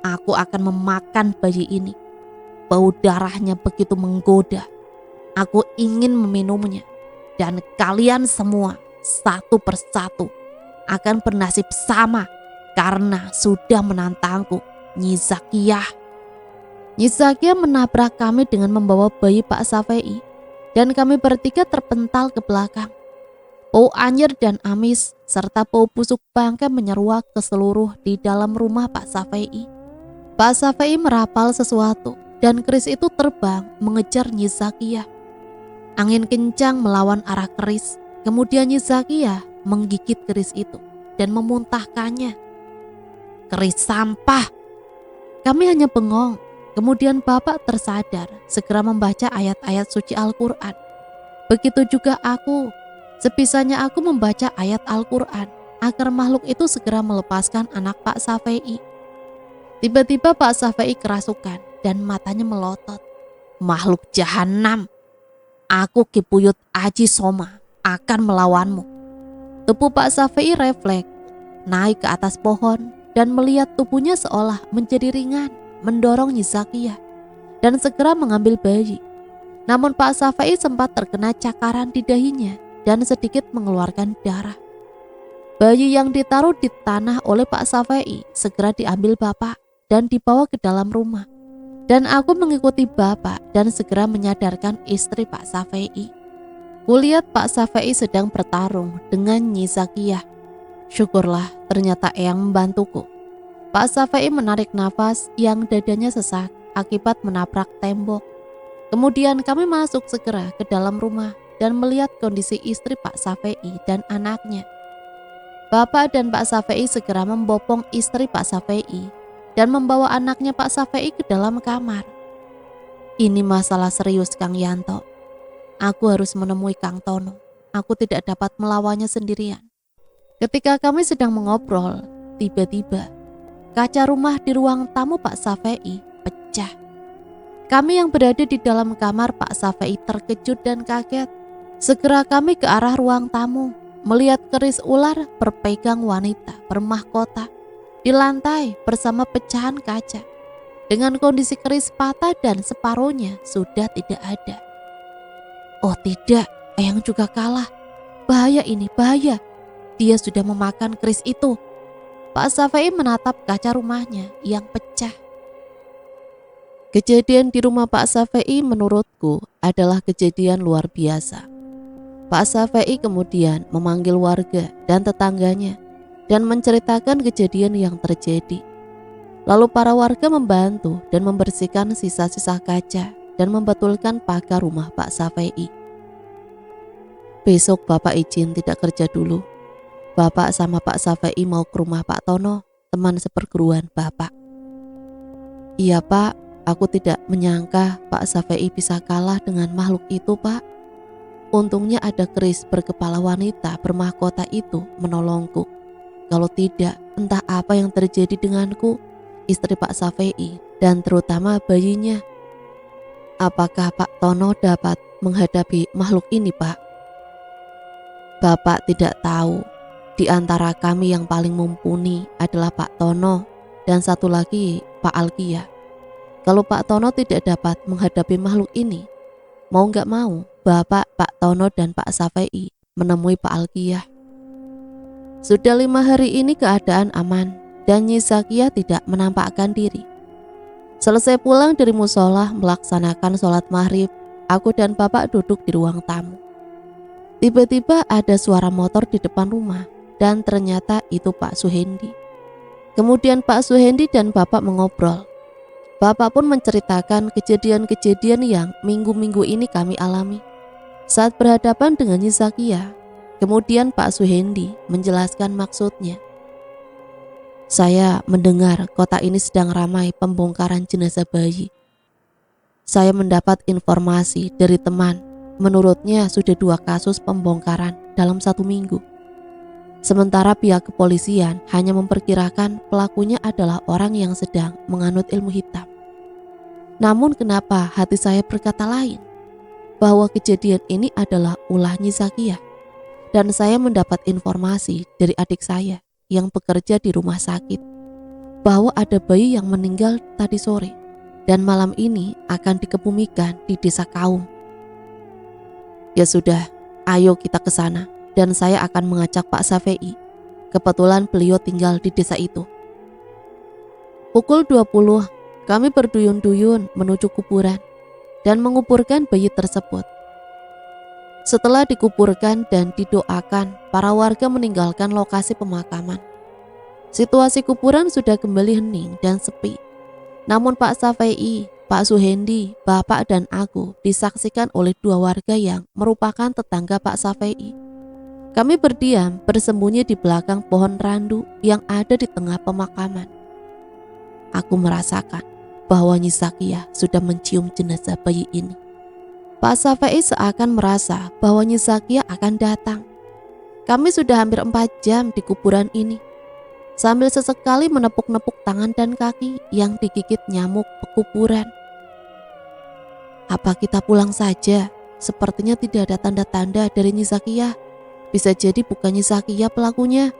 aku akan memakan bayi ini. Bau darahnya begitu menggoda. Aku ingin meminumnya. Dan kalian semua satu persatu akan bernasib sama karena sudah menantangku, Nyi Zakiyah. Nyi Zakiyah menabrak kami dengan membawa bayi Pak Safei dan kami bertiga terpental ke belakang. Bau anyir dan amis serta bau busuk bangkai menyeruak ke seluruh di dalam rumah Pak Safei. Pak Safei merapal sesuatu dan keris itu terbang mengejar Nyi Zakiyah. Angin kencang melawan arah keris, kemudian Nyi Zakiyah menggigit keris itu dan memuntahkannya. Keris sampah. Kami hanya bengong. Kemudian Bapak tersadar, segera membaca ayat-ayat suci Al-Quran. Begitu juga aku. Sebisanya aku membaca ayat Al-Quran agar makhluk itu segera melepaskan anak Pak Safei. Tiba-tiba Pak Safei kerasukan dan matanya melotot. Makhluk jahanam, aku Ki Buyut Aji Soma akan melawanmu. Tubuh Pak Safei refleks, naik ke atas pohon dan melihat tubuhnya seolah menjadi ringan, mendorong Nyi Zakiyah dan segera mengambil bayi. Namun Pak Safei sempat terkena cakaran di dahinya dan sedikit mengeluarkan darah. Bayi yang ditaruh di tanah oleh Pak Safei segera diambil Bapak dan dibawa ke dalam rumah. Dan aku mengikuti Bapak dan segera menyadarkan istri Pak Safei. Kulihat Pak Safei sedang bertarung dengan Nyi Zakiyah. Syukurlah ternyata Eyang membantuku. Pak Safei menarik nafas yang dadanya sesak akibat menabrak tembok. Kemudian kami masuk segera ke dalam rumah dan melihat kondisi istri Pak Safei dan anaknya. Bapak dan Pak Safei segera membopong istri Pak Safei dan membawa anaknya Pak Safei ke dalam kamar. Ini masalah serius Kang Yanto. Aku harus menemui Kang Tono. Aku tidak dapat melawannya sendirian. Ketika kami sedang mengobrol, tiba-tiba kaca rumah di ruang tamu Pak Safei pecah. Kami yang berada di dalam kamar Pak Safei terkejut dan kaget. Segera kami ke arah ruang tamu, melihat keris ular berpegang wanita bermahkota di lantai bersama pecahan kaca. Dengan kondisi keris patah dan separuhnya sudah tidak ada. Oh tidak, Eyang juga kalah. Bahaya ini, bahaya. Dia sudah memakan keris itu. Pak Safei menatap kaca rumahnya yang pecah. Kejadian di rumah Pak Safei menurutku adalah kejadian luar biasa. Pak Safei kemudian memanggil warga dan tetangganya dan menceritakan kejadian yang terjadi. Lalu para warga membantu dan membersihkan sisa-sisa kaca dan membetulkan pagar rumah Pak Safei. Besok Bapak izin tidak kerja dulu. Bapak sama Pak Safei mau ke rumah Pak Tono, teman seperguruan Bapak. Iya Pak, aku tidak menyangka Pak Safei bisa kalah dengan makhluk itu Pak. Untungnya ada keris berkepala wanita bermahkota itu menolongku. Kalau tidak, entah apa yang terjadi denganku, istri Pak Safei, dan terutama bayinya. Apakah Pak Tono dapat menghadapi makhluk ini, Pak? Bapak tidak tahu. Di antara kami yang paling mumpuni adalah Pak Tono dan satu lagi Pak Alkia. Kalau Pak Tono tidak dapat menghadapi makhluk ini, mau gak mau, Bapak, Pak Tono, dan Pak Safei menemui Pak Alkia. Sudah 5 hari ini keadaan aman dan Nyi Zakia tidak menampakkan diri. Selesai pulang dari musola melaksanakan sholat maghrib, aku dan Bapak duduk di ruang tamu. Tiba-tiba ada suara motor di depan rumah dan ternyata itu Pak Suhendi. Kemudian Pak Suhendi dan Bapak mengobrol. Bapak pun menceritakan kejadian-kejadian yang minggu-minggu ini kami alami saat berhadapan dengan Nyi Zakia. Kemudian Pak Suhendi menjelaskan maksudnya. Saya mendengar kota ini sedang ramai pembongkaran jenazah bayi. Saya mendapat informasi dari teman, menurutnya sudah 2 kasus pembongkaran dalam 1 minggu. Sementara pihak kepolisian hanya memperkirakan pelakunya adalah orang yang sedang menganut ilmu hitam. Namun kenapa hati saya berkata lain? Bahwa kejadian ini adalah ulah Nyi Zakia. Dan saya mendapat informasi dari adik saya yang bekerja di rumah sakit bahwa ada bayi yang meninggal tadi sore dan malam ini akan dikebumikan di desa Kaum. Ya sudah, ayo kita ke sana dan saya akan mengajak Pak Safei. Kebetulan beliau tinggal di desa itu. Pukul 20, kami berduyun-duyun menuju kuburan dan menguburkan bayi tersebut. Setelah dikuburkan dan didoakan, para warga meninggalkan lokasi pemakaman. Situasi kuburan sudah kembali hening dan sepi. Namun Pak Safei, Pak Suhendi, Bapak dan aku disaksikan oleh 2 warga yang merupakan tetangga Pak Safei. Kami berdiam bersembunyi di belakang pohon randu yang ada di tengah pemakaman. Aku merasakan bahwa Nyi Zakia sudah mencium jenazah bayi ini. Pak Safei seakan merasa bahwa Nyi Zakia akan datang. Kami sudah hampir 4 jam di kuburan ini, sambil sesekali menepuk-nepuk tangan dan kaki yang digigit nyamuk pekuburan. Apa kita pulang saja? Sepertinya tidak ada tanda-tanda dari Nyi Zakia. Bisa jadi bukan Nyi Zakia pelakunya.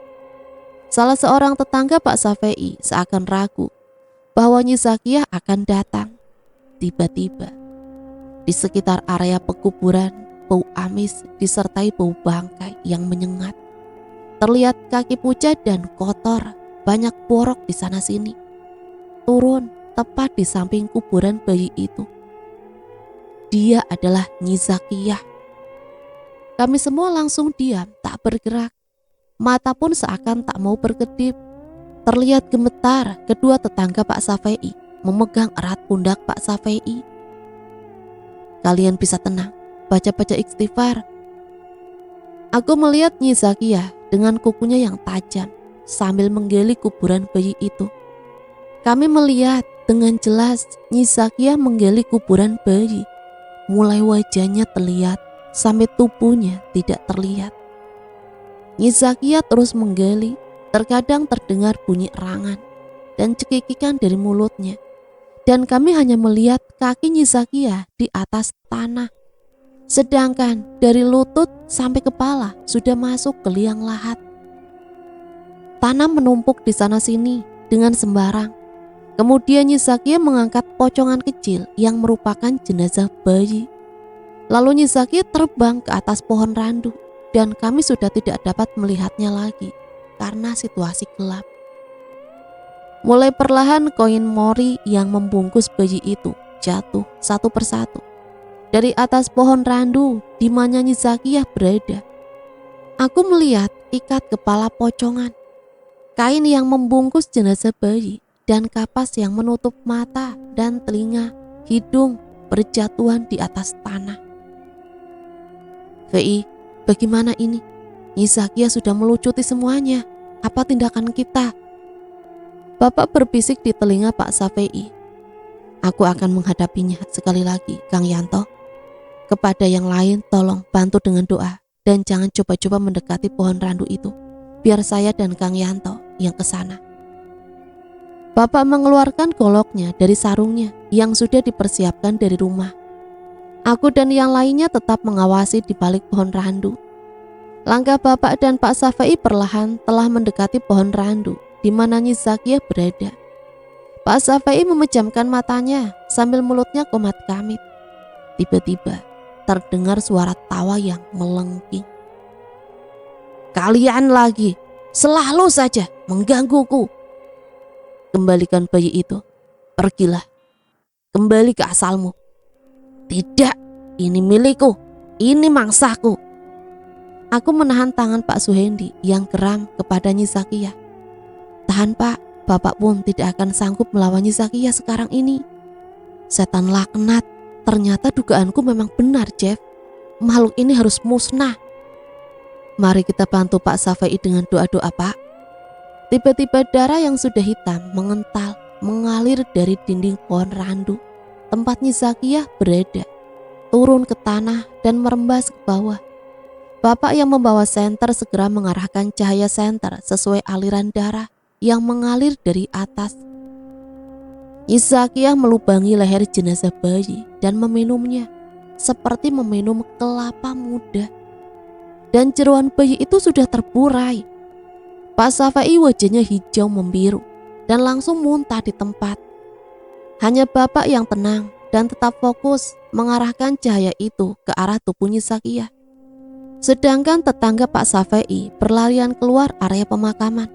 Salah seorang tetangga Pak Safei seakan ragu bahwa Nyi Zakia akan datang. Tiba-tiba di sekitar area pekuburan, bau amis disertai bau bangkai yang menyengat. Terlihat kaki pucat dan kotor, banyak borok di sana sini. Turun tepat di samping kuburan bayi itu. Dia adalah Nyi Zakia. Kami semua langsung diam, tak bergerak. Mata pun seakan tak mau berkedip. Terlihat gemetar kedua tetangga Pak Safei memegang erat pundak Pak Safei. Kalian bisa tenang, baca-baca istighfar. Aku melihat Nyi Zakia dengan kukunya yang tajam sambil menggali kuburan bayi itu. Kami melihat dengan jelas Nyi Zakia menggali kuburan bayi. Mulai wajahnya terlihat sampai tubuhnya tidak terlihat. Nyi Zakia terus menggali, terkadang terdengar bunyi erangan dan cekikikan dari mulutnya. Dan kami hanya melihat kaki Nyi Zakia di atas tanah. Sedangkan dari lutut sampai kepala sudah masuk ke liang lahat. Tanah menumpuk di sana sini dengan sembarang. Kemudian Nyi Zakia mengangkat pocongan kecil yang merupakan jenazah bayi. Lalu Nyi Zakia terbang ke atas pohon randu dan kami sudah tidak dapat melihatnya lagi karena situasi gelap. Mulai perlahan koin mori yang membungkus bayi itu jatuh satu persatu dari atas pohon randu di mana Nyi Zakia berada. Aku melihat ikat kepala pocongan, kain yang membungkus jenazah bayi, dan kapas yang menutup mata dan telinga, hidung berjatuhan di atas tanah. Fei, bagaimana ini? Nyi Zakia sudah melucuti semuanya. Apa tindakan kita? Bapak berbisik di telinga Pak Safei. Aku akan menghadapinya sekali lagi, Kang Yanto. Kepada yang lain tolong bantu dengan doa dan jangan coba-coba mendekati pohon randu itu. biar saya dan Kang Yanto yang ke sana. Bapak mengeluarkan goloknya dari sarungnya yang sudah dipersiapkan dari rumah. Aku dan yang lainnya tetap mengawasi di balik pohon randu. Langkah Bapak dan Pak Safai perlahan telah mendekati pohon randu di mana Nyi Zakiyah berada. Pak Safai memejamkan matanya sambil mulutnya komat kamit. Tiba-tiba terdengar suara tawa yang melengking. "Kalian lagi, selalu saja menggangguku. Kembalikan bayi itu, pergilah, kembali ke asalmu." "Tidak, ini milikku, ini mangsaku." Aku menahan tangan Pak Suhendi yang geram kepada Nyi Zakiyah. "Tahan Pak, Bapak pun tidak akan sanggup melawan Nyi Zakiyah sekarang ini." Setan laknat, ternyata dugaanku memang benar, Jeff. Makhluk ini harus musnah. Mari kita bantu Pak Safai dengan doa-doa, Pak. Tiba-tiba darah yang sudah hitam mengental mengalir dari dinding pohon randu tempat Nyi Zakiyah berada, turun ke tanah dan merembas ke bawah. Bapak yang membawa senter segera mengarahkan cahaya senter sesuai aliran darah yang mengalir dari atas. Nyi Zakiyah melubangi leher jenazah bayi dan meminumnya seperti meminum kelapa muda. Dan jeroan bayi itu sudah terburai. Pak Safai wajahnya hijau membiru dan langsung muntah di tempat. Hanya Bapak yang tenang dan tetap fokus mengarahkan cahaya itu ke arah tubuh Nyi Zakiyah. Sedangkan tetangga Pak Safai berlarian keluar area pemakaman.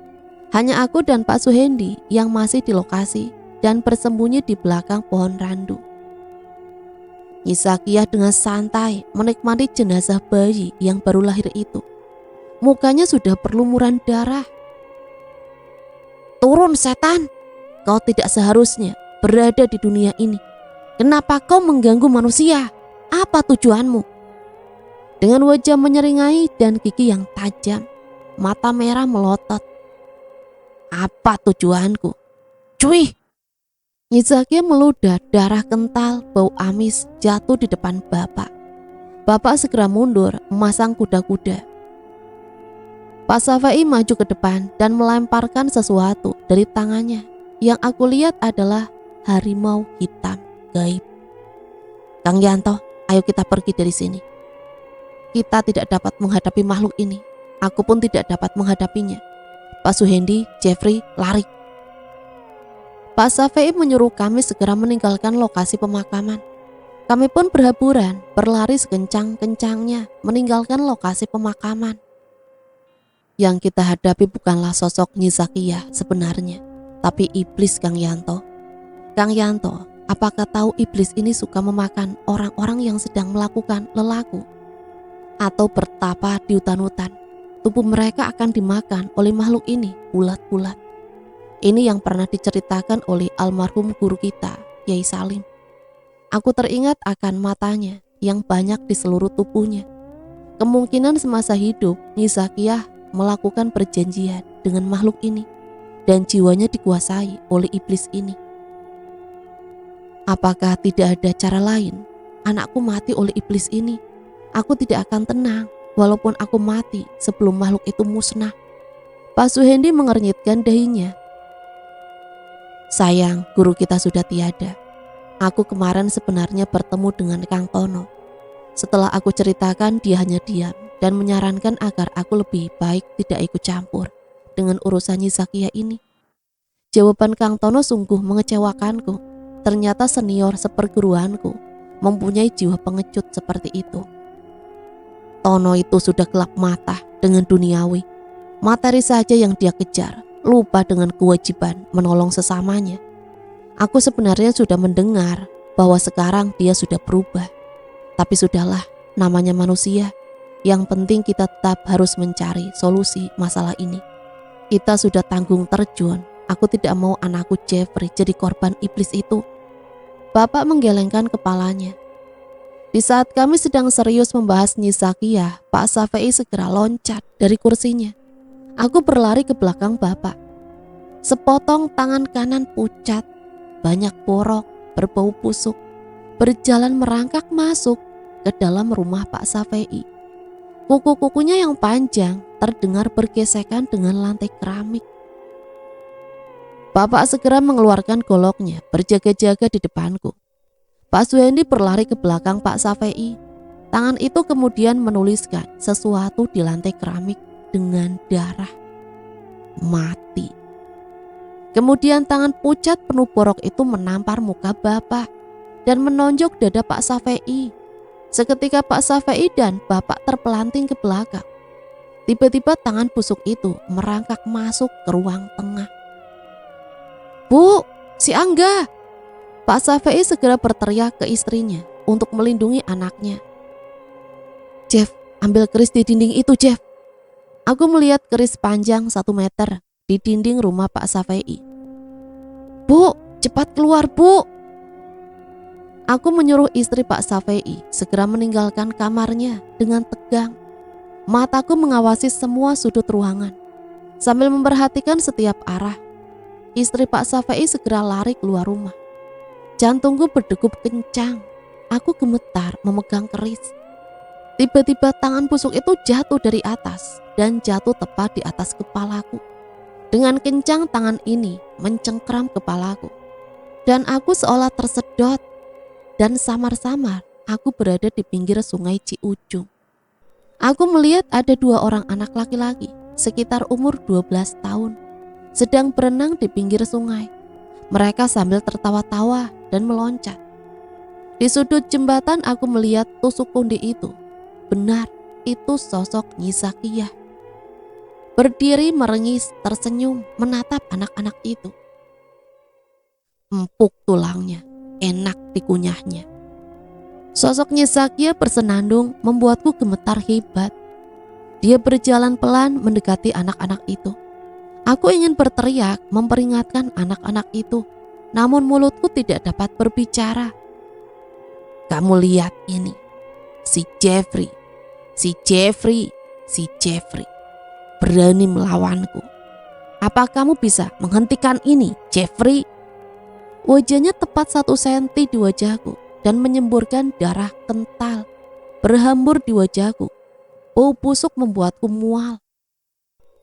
Hanya aku dan Pak Suhendi yang masih di lokasi dan bersembunyi di belakang pohon randu. Nyi Zakiyah dengan santai menikmati jenazah bayi yang baru lahir itu. Mukanya sudah berlumuran darah. "Turun setan, kau tidak seharusnya berada di dunia ini. Kenapa kau mengganggu manusia? Apa tujuanmu?" Dengan wajah menyeringai dan gigi yang tajam, mata merah melotot. "Apa tujuanku? Cuy!" Nyi Zakiyah meludah, darah kental, bau amis jatuh di depan Bapak. Bapak segera mundur memasang kuda-kuda. Pak Safai maju ke depan dan melemparkan sesuatu dari tangannya. Yang aku lihat adalah harimau hitam gaib. "Kang Yanto, ayo kita pergi dari sini. Kita tidak dapat menghadapi makhluk ini. Aku pun tidak dapat menghadapinya. Pak Suhendi, Jeffrey, lari." Pak Safai menyuruh kami segera meninggalkan lokasi pemakaman. Kami pun berhamburan berlari sekencang-kencangnya meninggalkan lokasi pemakaman. Yang kita hadapi bukanlah sosok Nyi Zakiyah sebenarnya, tapi iblis, Kang Yanto. Kang Yanto, apakah tahu iblis ini suka memakan orang-orang yang sedang melakukan lelaku atau bertapa di hutan-hutan? Tubuh mereka akan dimakan oleh makhluk ini, ulat-ulat. Ini yang pernah diceritakan oleh almarhum guru kita, Yai Salim. Aku teringat akan matanya yang banyak di seluruh tubuhnya. Kemungkinan semasa hidup Nyi Zakiyah melakukan perjanjian dengan makhluk ini dan jiwanya dikuasai oleh iblis ini. Apakah tidak ada cara lain? Anakku mati oleh iblis ini. Aku tidak akan tenang walaupun aku mati sebelum makhluk itu musnah. Pak Suhendi mengernyitkan dahinya. "Sayang, guru kita sudah tiada. Aku kemarin sebenarnya bertemu dengan Kang Tono. Setelah aku ceritakan, dia hanya diam dan menyarankan agar aku lebih baik tidak ikut campur dengan urusan Nyi Zakiyah ini. Jawaban Kang Tono sungguh mengecewakanku. Ternyata senior seperguruanku mempunyai jiwa pengecut seperti itu. Tono itu sudah gelap mata dengan duniawi. Materi saja yang dia kejar, lupa dengan kewajiban menolong sesamanya. Aku sebenarnya sudah mendengar bahwa sekarang dia sudah berubah. Tapi sudahlah, namanya manusia. Yang penting kita tetap harus mencari solusi masalah ini. Kita sudah tanggung terjun. Aku tidak mau anakku Jeffrey jadi korban iblis itu." Bapak menggelengkan kepalanya. Di saat kami sedang serius membahas Nyi Zakiyah, Pak Safai segera loncat dari kursinya. Aku berlari ke belakang Bapak. Sepotong tangan kanan pucat, banyak borok, berbau busuk, berjalan merangkak masuk ke dalam rumah Pak Safai. Kuku-kukunya yang panjang terdengar bergesekan dengan lantai keramik. Bapak segera mengeluarkan goloknya, berjaga-jaga di depanku. Pak Suhendi berlari ke belakang Pak Safei. Tangan itu kemudian menuliskan sesuatu di lantai keramik dengan darah. Mati. Kemudian tangan pucat penuh borok itu menampar muka Bapak dan menonjok dada Pak Safei. Seketika Pak Safei dan Bapak terpelanting ke belakang. Tiba-tiba tangan busuk itu merangkak masuk ke ruang tengah. "Bu, si Angga!" Pak Safei segera berteriak ke istrinya untuk melindungi anaknya. "Jeff, ambil keris di dinding itu, Jeff." Aku melihat keris panjang 1 meter di dinding rumah Pak Safei. "Bu, cepat keluar, Bu!" Aku menyuruh istri Pak Safei segera meninggalkan kamarnya dengan tegang. Mataku mengawasi semua sudut ruangan sambil memperhatikan setiap arah. Istri Pak Safei segera lari keluar rumah. Jantungku berdegup kencang. Aku gemetar memegang keris. Tiba-tiba tangan busuk itu jatuh dari atas dan jatuh tepat di atas kepalaku. Dengan kencang tangan ini mencengkram kepalaku. Dan aku seolah tersedot. Dan samar-samar aku berada di pinggir sungai Ciujung. Aku melihat ada 2 orang anak laki-laki sekitar umur 12 tahun. Sedang berenang di pinggir sungai. Mereka sambil tertawa-tawa dan meloncat. Di sudut jembatan aku melihat tusuk kundi itu. Benar, itu sosok Nyi Zakiyah. Berdiri merengis tersenyum menatap anak-anak itu. Empuk tulangnya, enak dikunyahnya. Sosok Nyi Zakiyah bersenandung membuatku gemetar hebat. Dia berjalan pelan mendekati anak-anak itu. Aku ingin berteriak memperingatkan anak-anak itu, namun mulutku tidak dapat berbicara. "Kamu lihat ini, si Jeffrey berani melawanku. Apa kamu bisa menghentikan ini, Jeffrey?" Wajahnya tepat 1 senti di wajahku dan menyemburkan darah kental berhambur di wajahku. Bau busuk membuatku mual.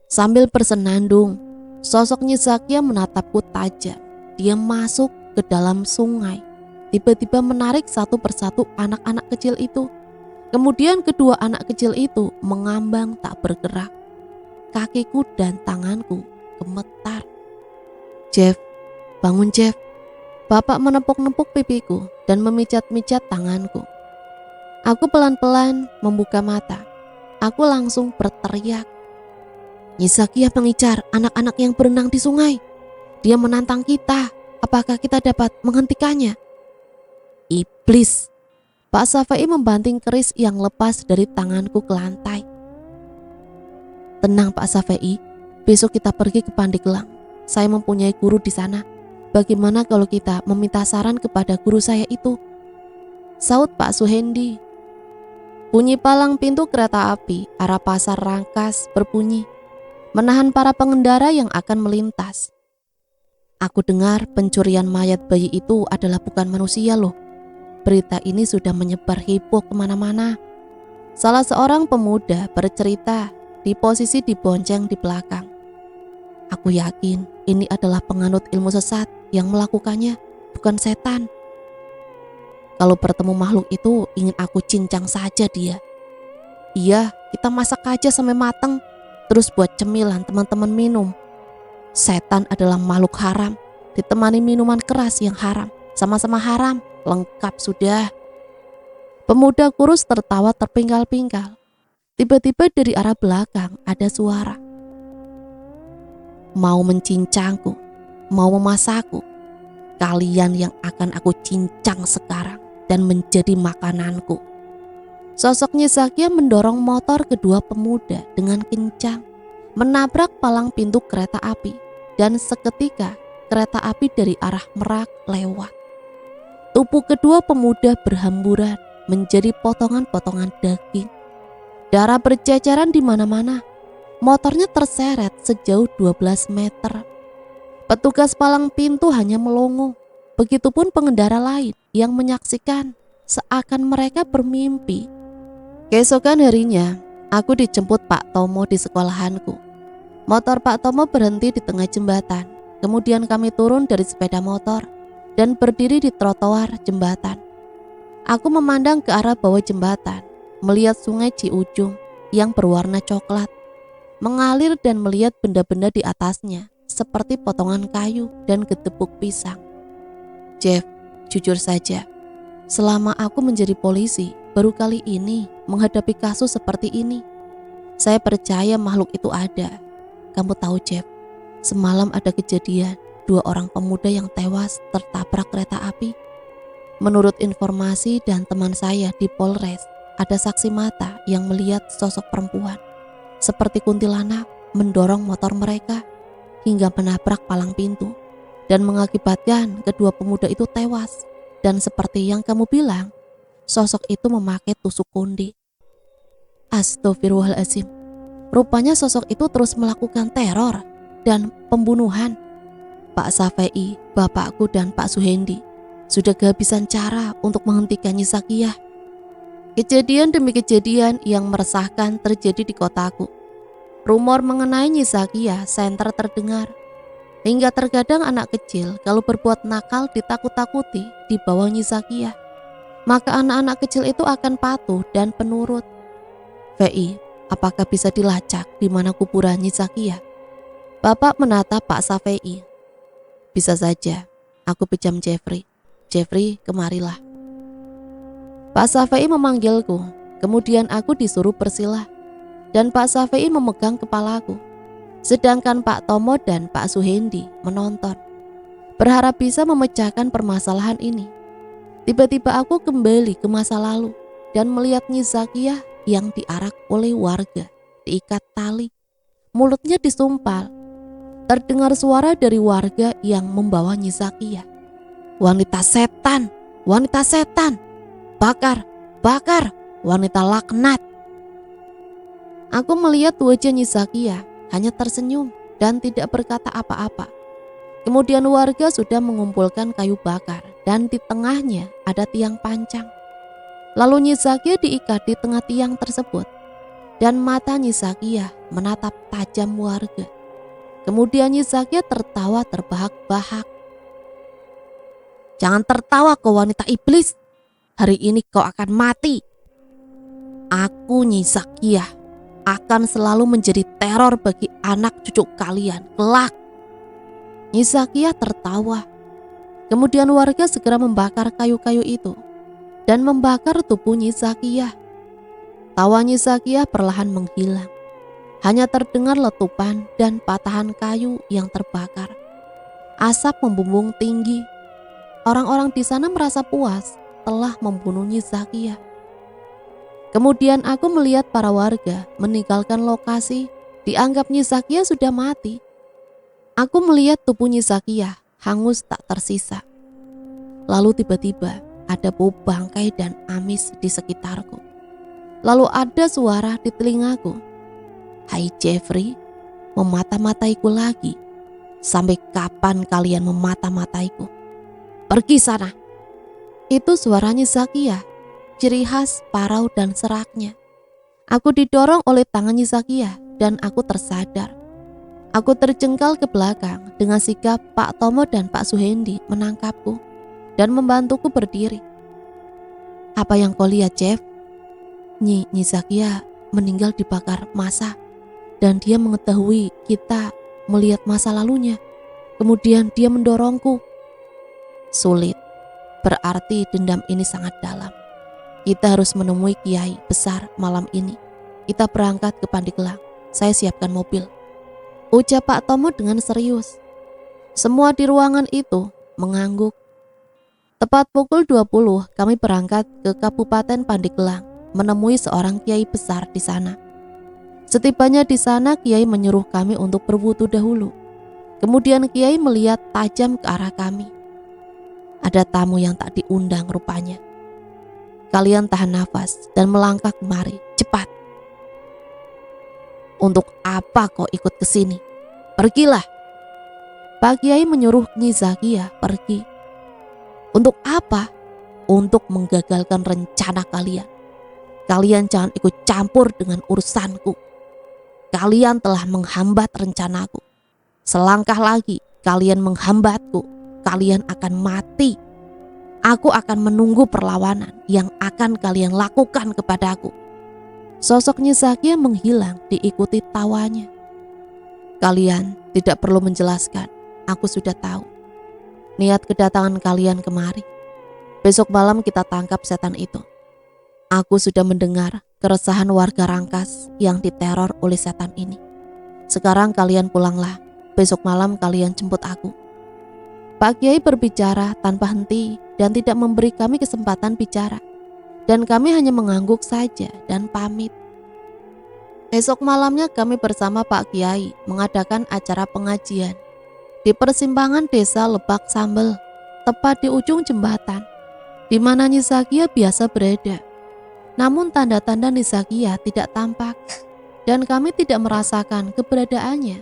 Sambil bersenandung, sosok Nyi Zakiyah menatapku tajam. Dia masuk ke dalam sungai. Tiba-tiba menarik satu persatu anak-anak kecil itu. Kemudian kedua anak kecil itu mengambang tak bergerak. Kakiku dan tanganku gemetar. "Jeff, bangun Jeff." Bapak menepuk-nepuk pipiku dan memijat-mijat tanganku. Aku pelan-pelan membuka mata. Aku langsung berteriak. "Nyi Zakiyah mengincar anak-anak yang berenang di sungai. Dia menantang kita. Apakah kita dapat menghentikannya?" "Iblis!" Pak Safei membanting keris yang lepas dari tanganku ke lantai. "Tenang Pak Safei, besok kita pergi ke Pandeglang. Saya mempunyai guru di sana. Bagaimana kalau kita meminta saran kepada guru saya itu?" Saut Pak Suhendi. Bunyi palang pintu kereta api arah Pasar Rangkas berbunyi, menahan para pengendara yang akan melintas. Aku dengar pencurian mayat bayi itu adalah bukan manusia loh. Berita ini sudah menyebar heboh kemana-mana. Salah seorang pemuda bercerita di posisi dibonceng di belakang. Aku yakin ini adalah penganut ilmu sesat yang melakukannya, bukan setan. Kalau bertemu makhluk itu ingin aku cincang saja dia. Iya, kita masak aja sampai matang, terus buat cemilan teman-teman minum. Setan adalah makhluk haram, ditemani minuman keras yang haram, sama-sama haram, lengkap sudah. Pemuda kurus tertawa terpingkal-pingkal. Tiba-tiba dari arah belakang ada suara. "Mau mencincangku, mau memasakku, kalian yang akan aku cincang sekarang dan menjadi makananku." Sosok Nyi Zakiyah mendorong motor kedua pemuda dengan kencang, menabrak palang pintu kereta api, dan seketika kereta api dari arah Merak lewat. Tubuh kedua pemuda berhamburan menjadi potongan-potongan daging. Darah berceceran di mana-mana. Motornya terseret sejauh 12 meter. Petugas palang pintu hanya melongo. Begitupun pengendara lain yang menyaksikan seakan mereka bermimpi. Keesokan harinya, Aku dijemput Pak Tomo di sekolahanku. Motor Pak Tomo berhenti di tengah jembatan. Kemudian kami turun dari sepeda motor dan berdiri di trotoar jembatan. Aku memandang ke arah bawah jembatan, melihat sungai Ciujung yang berwarna coklat mengalir dan melihat benda-benda di atasnya seperti potongan kayu dan gedebuk pisang. Jeff, jujur saja, selama aku menjadi polisi, baru kali ini menghadapi kasus seperti ini. Saya percaya makhluk itu ada. Kamu tahu Jeff, semalam ada kejadian 2 orang pemuda yang tewas tertabrak kereta api. Menurut informasi dan teman saya di Polres, ada saksi mata yang melihat sosok perempuan seperti kuntilanak mendorong motor mereka hingga menabrak palang pintu dan mengakibatkan kedua pemuda itu tewas. Dan seperti yang kamu bilang, sosok itu memakai tusuk konde. Astagfirullahaladzim, rupanya sosok itu terus melakukan teror dan pembunuhan. Pak Safei, bapakku dan Pak Suhendi sudah kehabisan cara untuk menghentikan Nyi Zakiyah. Kejadian demi kejadian yang meresahkan terjadi di kotaku. Rumor mengenai Nyi Zakiyah senter terdengar. Hingga terkadang anak kecil kalau berbuat nakal ditakut-takuti di bawah Nyi Zakiyah, maka anak-anak kecil itu akan patuh dan penurut. VI, apakah bisa dilacak di mana kuburan Nyi Zakiyah? Bapak menatap Pak Safei. Bisa saja, aku pejam Jeffrey. Jeffrey, kemarilah. Pak Safei memanggilku, kemudian aku disuruh bersila, dan Pak Safei memegang kepalaku, sedangkan Pak Tomo dan Pak Suhendi menonton, berharap bisa memecahkan permasalahan ini. Tiba-tiba aku kembali ke masa lalu dan melihat Nyi Zakiyah yang diarak oleh warga, diikat tali, mulutnya disumpal. Terdengar suara dari warga yang membawa Nyi Zakiyah. Wanita setan, wanita setan. Bakar, bakar, wanita laknat. Aku melihat wajah Nyi Zakiyah hanya tersenyum dan tidak berkata apa-apa. Kemudian warga sudah mengumpulkan kayu bakar dan di tengahnya ada tiang pancang. Lalu Nyi Zakiyah diikat di tengah tiang tersebut dan mata Nyi Zakiyah menatap tajam warga. Kemudian Nyi Zakiyah tertawa terbahak-bahak. Jangan tertawa kau wanita iblis. Hari ini kau akan mati. Aku Nyi Zakiyah akan selalu menjadi teror bagi anak cucu kalian kelak. Nyi Zakiyah tertawa. Kemudian warga segera membakar kayu-kayu itu dan membakar tubuh Nyi Zakiyah. Tawa Nyi Zakiyah perlahan menghilang. Hanya terdengar letupan dan patahan kayu yang terbakar. Asap membumbung tinggi. Orang-orang di sana merasa puas telah membunuh Nyi Zakiyah. Kemudian aku melihat para warga meninggalkan lokasi, dianggap Nyi Zakiyah sudah mati. Aku melihat tubuh Nyi Zakiyah hangus tak tersisa. Lalu tiba-tiba ada bau bangkai dan amis di sekitarku. Lalu ada suara di telingaku. Hai Jeffrey, memata-mataiku lagi. Sampai kapan kalian memata-mataiku? Pergi sana. Itu suara Nyi Zakiyah, ciri khas parau dan seraknya. Aku didorong oleh tangan Nyi Zakiyah dan aku tersadar. Aku terjengkal ke belakang dengan sikap Pak Tomo dan Pak Suhendi menangkapku dan membantuku berdiri. Apa yang kau lihat, Jeff? Nyi Zakiyah meninggal dibakar massa dan dia mengetahui kita melihat masa lalunya. Kemudian dia mendorongku. Sulit. Berarti dendam ini sangat dalam. Kita harus menemui kiai besar malam ini. Kita berangkat ke Pandeglang. Saya siapkan mobil. Ucap Pak Tomo dengan serius. Semua di ruangan itu mengangguk. Tepat pukul 20 kami berangkat ke Kabupaten Pandeglang menemui seorang kiai besar di sana. Setibanya di sana, kiai menyuruh kami untuk berwudu dahulu. Kemudian kiai melihat tajam ke arah kami. Ada tamu yang tak diundang rupanya. Kalian tahan nafas dan melangkah kemari, cepat. Untuk apa kau ikut ke sini? Pergilah. Pak Kiai menyuruh Nyi Zakiyah pergi. Untuk apa? Untuk menggagalkan rencana kalian. kalian jangan ikut campur dengan urusanku. Kalian telah menghambat rencanaku. Selangkah lagi kalian menghambatku, kalian akan mati. Aku akan menunggu perlawanan yang akan kalian lakukan kepadaku." Sosok Nyi Zakia menghilang diikuti tawanya. "Kalian tidak perlu menjelaskan, aku sudah tahu niat kedatangan kalian kemari. Besok malam kita tangkap setan itu. Aku sudah mendengar keresahan warga Rangkas yang diteror oleh setan ini. Sekarang kalian pulanglah, besok malam kalian jemput aku." Pak Kiai berbicara tanpa henti dan tidak memberi kami kesempatan bicara, dan kami hanya mengangguk saja dan pamit. Esok malamnya kami bersama Pak Kiai mengadakan acara pengajian di persimpangan desa Lebak Sambel, tepat di ujung jembatan, di mana Nyi Zakia biasa berada. Namun tanda-tanda Nyi Zakia tidak tampak, dan kami tidak merasakan keberadaannya.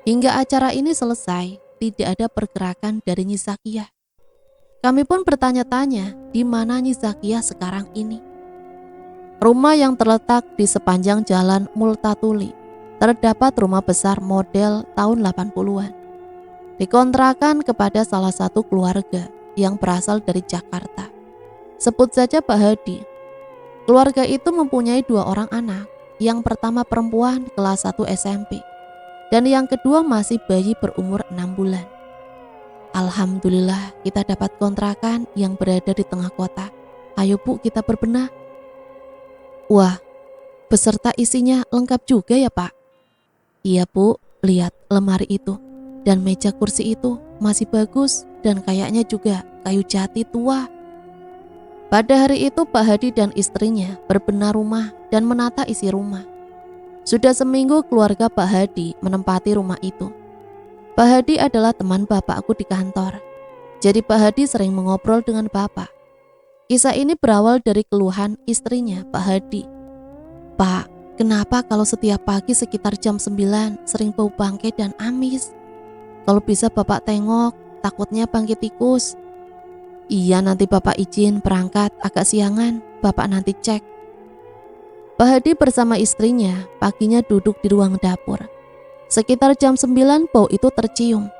Hingga acara ini selesai, tidak ada pergerakan dari Nyi Zakia. Kami pun bertanya-tanya di mana Nyi Zakia sekarang ini. Rumah yang terletak di sepanjang jalan Multatuli, terdapat rumah besar model tahun 80-an. Dikontrakan kepada salah satu keluarga yang berasal dari Jakarta. Sebut saja Pak Hadi. Keluarga itu mempunyai 2 orang anak. Yang pertama perempuan kelas 1 SMP, dan yang kedua masih bayi berumur 6 bulan. Alhamdulillah kita dapat kontrakan yang berada di tengah kota. Ayo Bu, kita berbenah. Wah, beserta isinya lengkap juga ya Pak? Iya Bu, lihat lemari itu dan meja kursi itu masih bagus dan kayaknya juga kayu jati tua. Pada hari itu Pak Hadi dan istrinya berbenah rumah dan menata isi rumah. Sudah seminggu keluarga Pak Hadi menempati rumah itu. Pak Hadi adalah teman bapakku di kantor. Jadi Pak Hadi sering mengobrol dengan bapak. Kisah ini berawal dari keluhan istrinya Pak Hadi. "Pak, kenapa kalau setiap pagi sekitar jam 9 sering bau bangke dan amis? Kalau bisa Bapak tengok, takutnya bangkit tikus." "Iya, nanti Bapak izin berangkat agak siangan, Bapak nanti cek." Pak Hadi bersama istrinya paginya duduk di ruang dapur. Sekitar jam 9 bau itu tercium.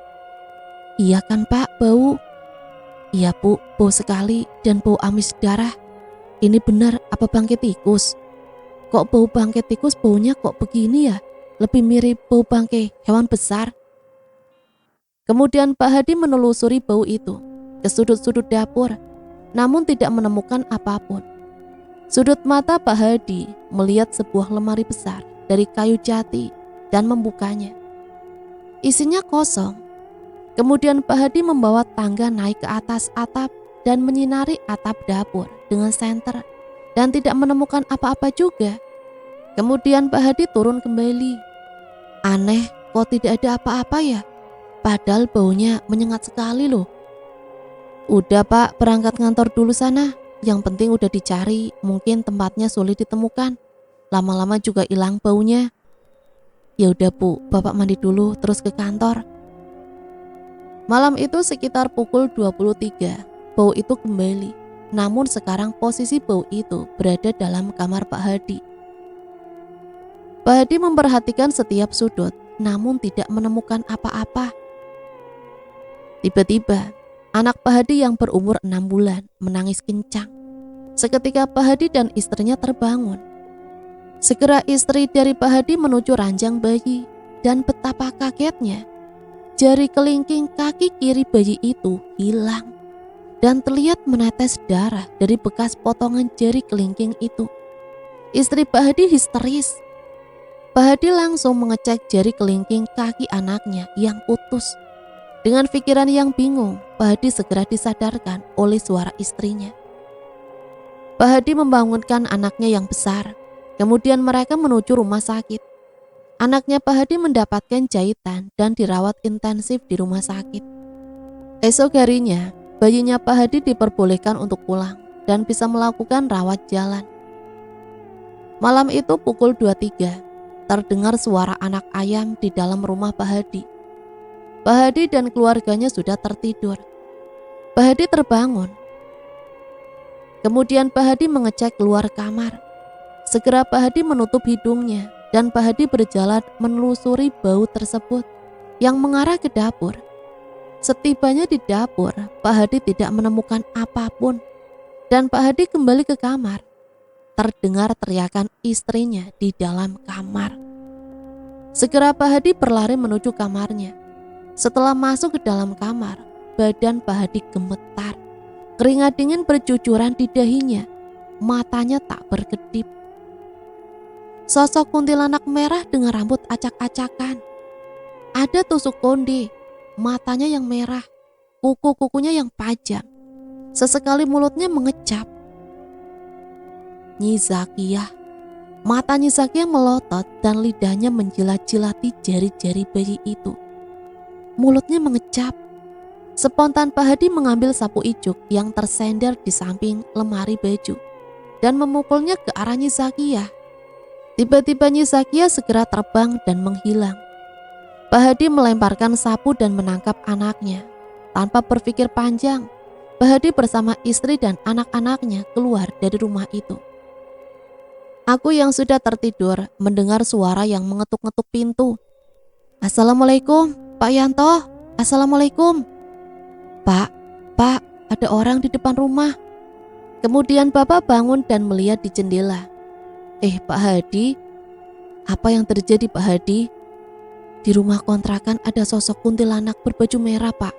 "Iya kan Pak, bau?" "Iya Bu, bau sekali dan bau amis darah. Ini benar apa bangkit tikus? Kok bau bangkit tikus baunya kok begini ya? Lebih mirip bau bangkai hewan besar." Kemudian Pak Hadi menelusuri bau itu ke sudut-sudut dapur, namun tidak menemukan apapun. Sudut mata Pak Hadi melihat sebuah lemari besar dari kayu jati dan membukanya. Isinya kosong. Kemudian Pak Hadi membawa tangga naik ke atas atap dan menyinari atap dapur dengan senter dan tidak menemukan apa-apa juga. Kemudian Pak Hadi turun kembali. "Aneh, kok tidak ada apa-apa ya? Padahal baunya menyengat sekali loh." "Udah Pak, berangkat ngantor dulu sana. Yang penting udah dicari, mungkin tempatnya sulit ditemukan. Lama-lama juga hilang baunya." "Ya udah Bu, Bapak mandi dulu terus ke kantor." Malam itu sekitar pukul 23, bau itu kembali. Namun sekarang posisi bau itu berada dalam kamar Pak Hadi. Pak Hadi memperhatikan setiap sudut, namun tidak menemukan apa-apa. Tiba-tiba, anak Pak Hadi yang berumur 6 bulan menangis kencang. Seketika Pak Hadi dan istrinya terbangun. Segera istri dari Pak Hadi menuju ranjang bayi, dan betapa kagetnya. Jari kelingking kaki kiri bayi itu hilang, dan terlihat menetes darah dari bekas potongan jari kelingking itu. Istri Pak Hadi histeris. Pak Hadi langsung mengecek jari kelingking kaki anaknya yang putus. Dengan pikiran yang bingung, Pak Hadi segera disadarkan oleh suara istrinya. Pak Hadi membangunkan anaknya yang besar. Kemudian mereka menuju rumah sakit. Anaknya Pak Hadi mendapatkan jahitan dan dirawat intensif di rumah sakit. Esok harinya, bayinya Pak Hadi diperbolehkan untuk pulang dan bisa melakukan rawat jalan. Malam itu pukul 23, terdengar suara anak ayam di dalam rumah Pak Hadi. Pak Hadi dan keluarganya sudah tertidur. Pak Hadi terbangun. Kemudian Pak Hadi mengecek keluar kamar. Segera Pak Hadi menutup hidungnya dan Pak Hadi berjalan menelusuri bau tersebut yang mengarah ke dapur. Setibanya di dapur, Pak Hadi tidak menemukan apapun dan Pak Hadi kembali ke kamar. Terdengar teriakan istrinya di dalam kamar. Segera Pak Hadi berlari menuju kamarnya. Setelah masuk ke dalam kamar, badan Pak Hadi gemetar. Keringat dingin bercucuran di dahinya. Matanya tak berkedip. Sosok kuntilanak merah dengan rambut acak-acakan. Ada tusuk konde, matanya yang merah, kuku-kukunya yang panjang. Sesekali mulutnya mengecap. Nyi Zakiyah. Mata Nyi Zakiyah melotot dan lidahnya menjilat-jilati jari-jari bayi itu. Mulutnya mengecap. Spontan Pak Hadi mengambil sapu ijuk yang tersender di samping lemari baju dan memukulnya ke arah Nyi Zakiyah. Tiba-tiba Nyi Zakiyah segera terbang dan menghilang. Pak Hadi melemparkan sapu dan menangkap anaknya. Tanpa berpikir panjang, Pak Hadi bersama istri dan anak-anaknya keluar dari rumah itu. Aku yang sudah tertidur mendengar suara yang mengetuk-ngetuk pintu. Assalamualaikum, Pak Yanto. Assalamualaikum. Pak, ada orang di depan rumah. Kemudian Bapak bangun dan melihat di jendela. Pak Hadi, apa yang terjadi Pak Hadi? Di rumah kontrakan ada sosok kuntilanak berbaju merah, Pak.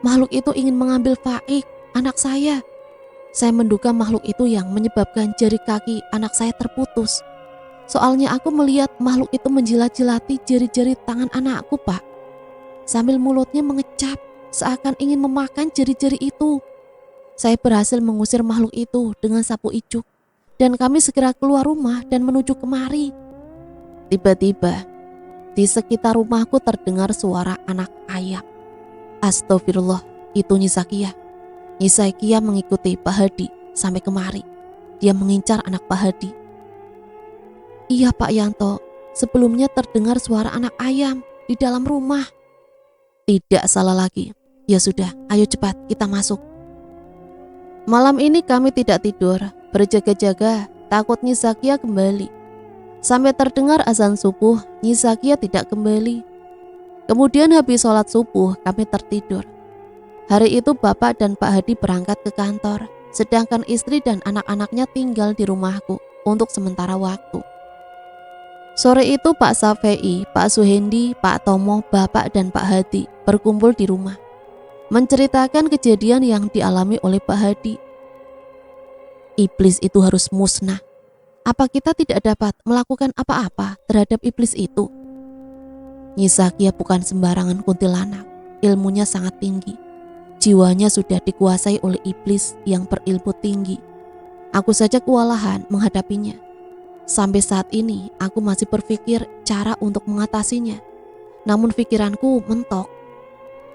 Makhluk itu ingin mengambil Faik, anak saya. Saya menduga makhluk itu yang menyebabkan jari kaki anak saya terputus. Soalnya aku melihat makhluk itu menjilat-jilati jari-jari tangan anakku, Pak. Sambil mulutnya mengecap, seakan ingin memakan jari-jari itu. Saya berhasil mengusir makhluk itu dengan sapu ijuk, dan kami segera keluar rumah dan menuju kemari. Tiba-tiba, di sekitar rumahku terdengar suara anak ayam. Astagfirullah, itu Nyi Zakiyah. Nyi Zakiyah mengikuti Pak Hadi sampai kemari. Dia mengincar anak Pak Hadi. Iya Pak Yanto, sebelumnya terdengar suara anak ayam di dalam rumah. Tidak salah lagi. Ya sudah, ayo cepat kita masuk. Malam ini kami tidak tidur, berjaga-jaga, takut Nyi Zakiyah kembali. Sampai terdengar azan subuh, Nyi Zakiyah tidak kembali. Kemudian habis sholat subuh, kami tertidur. Hari itu Bapak dan Pak Hadi berangkat ke kantor, sedangkan istri dan anak-anaknya tinggal di rumahku untuk sementara waktu. Sore itu Pak Safei, Pak Suhendi, Pak Tomo, Bapak dan Pak Hadi berkumpul di rumah, menceritakan kejadian yang dialami oleh Pak Hadi. Iblis itu harus musnah. Apa kita tidak dapat melakukan apa-apa terhadap iblis itu? Nyi Zakiyah bukan sembarangan kuntilanak, ilmunya sangat tinggi. Jiwanya sudah dikuasai oleh iblis yang berilmu tinggi. Aku saja kewalahan menghadapinya. Sampai saat ini aku masih berpikir cara untuk mengatasinya. Namun pikiranku mentok.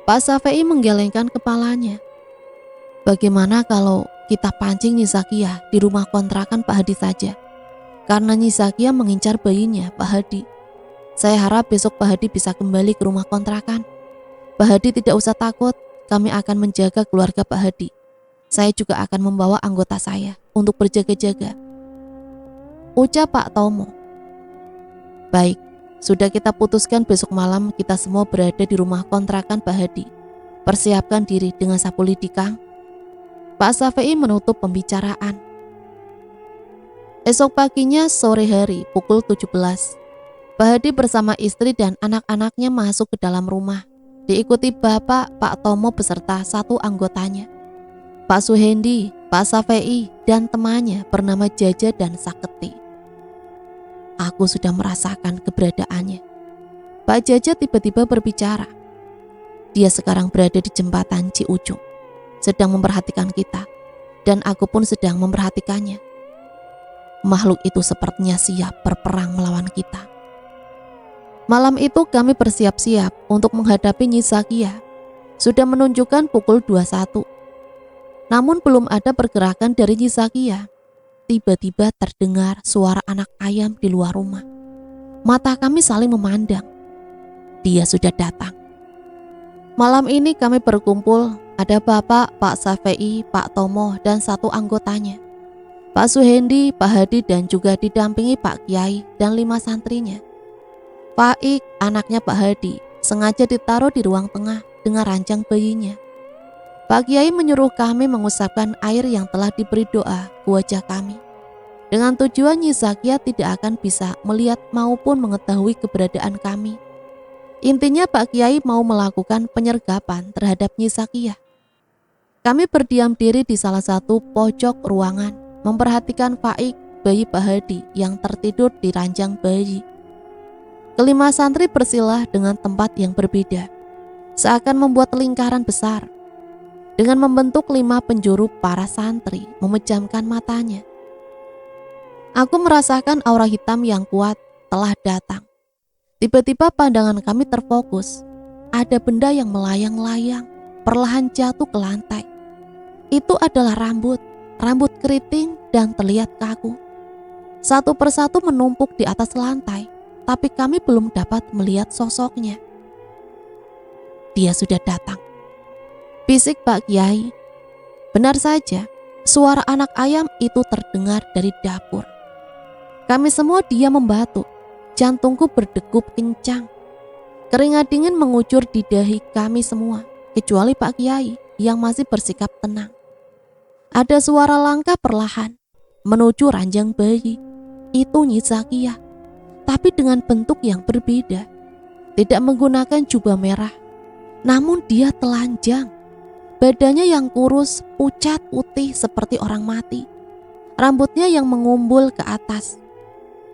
Pak Safei menggelengkan kepalanya. Bagaimana kalau kita pancing Nyi Zakiyah di rumah kontrakan Pak Hadi saja? Karena Nyi Zakiyah mengincar bayinya Pak Hadi. Saya harap besok Pak Hadi bisa kembali ke rumah kontrakan. Pak Hadi tidak usah takut. Kami akan menjaga keluarga Pak Hadi. Saya juga akan membawa anggota saya untuk berjaga-jaga. Ucap Pak Tomo. Baik, sudah kita putuskan besok malam kita semua berada di rumah kontrakan Pak Hadi. Persiapkan diri dengan sapu lidi, Kang. Pak Safei menutup pembicaraan. Esok paginya sore hari pukul 17. Pak Hadi bersama istri dan anak-anaknya masuk ke dalam rumah. Diikuti Bapak, Pak Tomo beserta satu anggotanya. Pak Suhendi, Pak Safei, dan temannya bernama Jaja dan Saketi. Aku sudah merasakan keberadaannya. Pak Jaja tiba-tiba berbicara. Dia sekarang berada di jembatan Ciujung, sedang memperhatikan kita, dan aku pun sedang memperhatikannya. Makhluk itu sepertinya siap berperang melawan kita. Malam itu kami bersiap-siap untuk menghadapi Nyi Zakiyah. Sudah menunjukkan pukul 21. Namun belum ada pergerakan dari Nyi Zakiyah. Tiba-tiba terdengar suara anak ayam di luar rumah. Mata kami saling memandang. Dia sudah datang. Malam ini kami berkumpul, ada Bapak, Pak Safei, Pak Tomo, dan satu anggotanya. Pak Suhendi, Pak Hadi dan juga didampingi Pak Kiai dan 5 santrinya. Faik, anaknya Pak Hadi, sengaja ditaruh di ruang tengah dengan ranjang bayinya. Pak Kiai menyuruh kami mengusapkan air yang telah diberi doa ke wajah kami, dengan tujuan Nyi Zakia tidak akan bisa melihat maupun mengetahui keberadaan kami. Intinya Pak Kiai mau melakukan penyergapan terhadap Nyi Zakia. Kami berdiam diri di salah satu pojok ruangan, memperhatikan Faik, bayi Pak Hadi yang tertidur di ranjang bayi. Kelima santri bersilah dengan tempat yang berbeda, seakan membuat lingkaran besar. Dengan membentuk 5 penjuru, para santri memejamkan matanya. Aku merasakan aura hitam yang kuat telah datang. Tiba-tiba pandangan kami terfokus. Ada benda yang melayang-layang, perlahan jatuh ke lantai. Itu adalah rambut keriting dan terlihat kaku. Satu persatu menumpuk di atas lantai, tapi kami belum dapat melihat sosoknya. Dia sudah datang, bisik Pak Kiai. Benar saja, suara anak ayam itu terdengar dari dapur. Kami semua diam membatuk, jantungku berdegup kencang. Keringat dingin mengucur di dahi kami semua, kecuali Pak Kiai yang masih bersikap tenang. Ada suara langkah perlahan menuju ranjang bayi. Itu Nyi Zakia, tapi dengan bentuk yang berbeda. Tidak menggunakan jubah merah, namun dia telanjang. Badannya yang kurus, pucat putih seperti orang mati. Rambutnya yang mengumbul ke atas.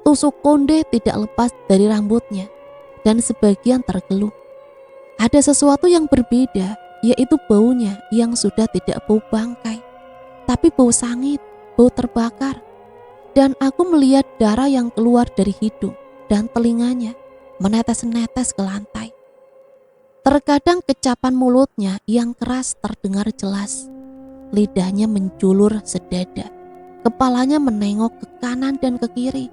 Tusuk konde tidak lepas dari rambutnya dan sebagian tergelung. Ada sesuatu yang berbeda, yaitu baunya yang sudah tidak bau bangkai, tapi bau sangit, bau terbakar. Dan aku melihat darah yang keluar dari hidung dan telinganya menetes-netes ke lantai. Terkadang kecapan mulutnya yang keras terdengar jelas. Lidahnya menjulur sedada. Kepalanya menengok ke kanan dan ke kiri,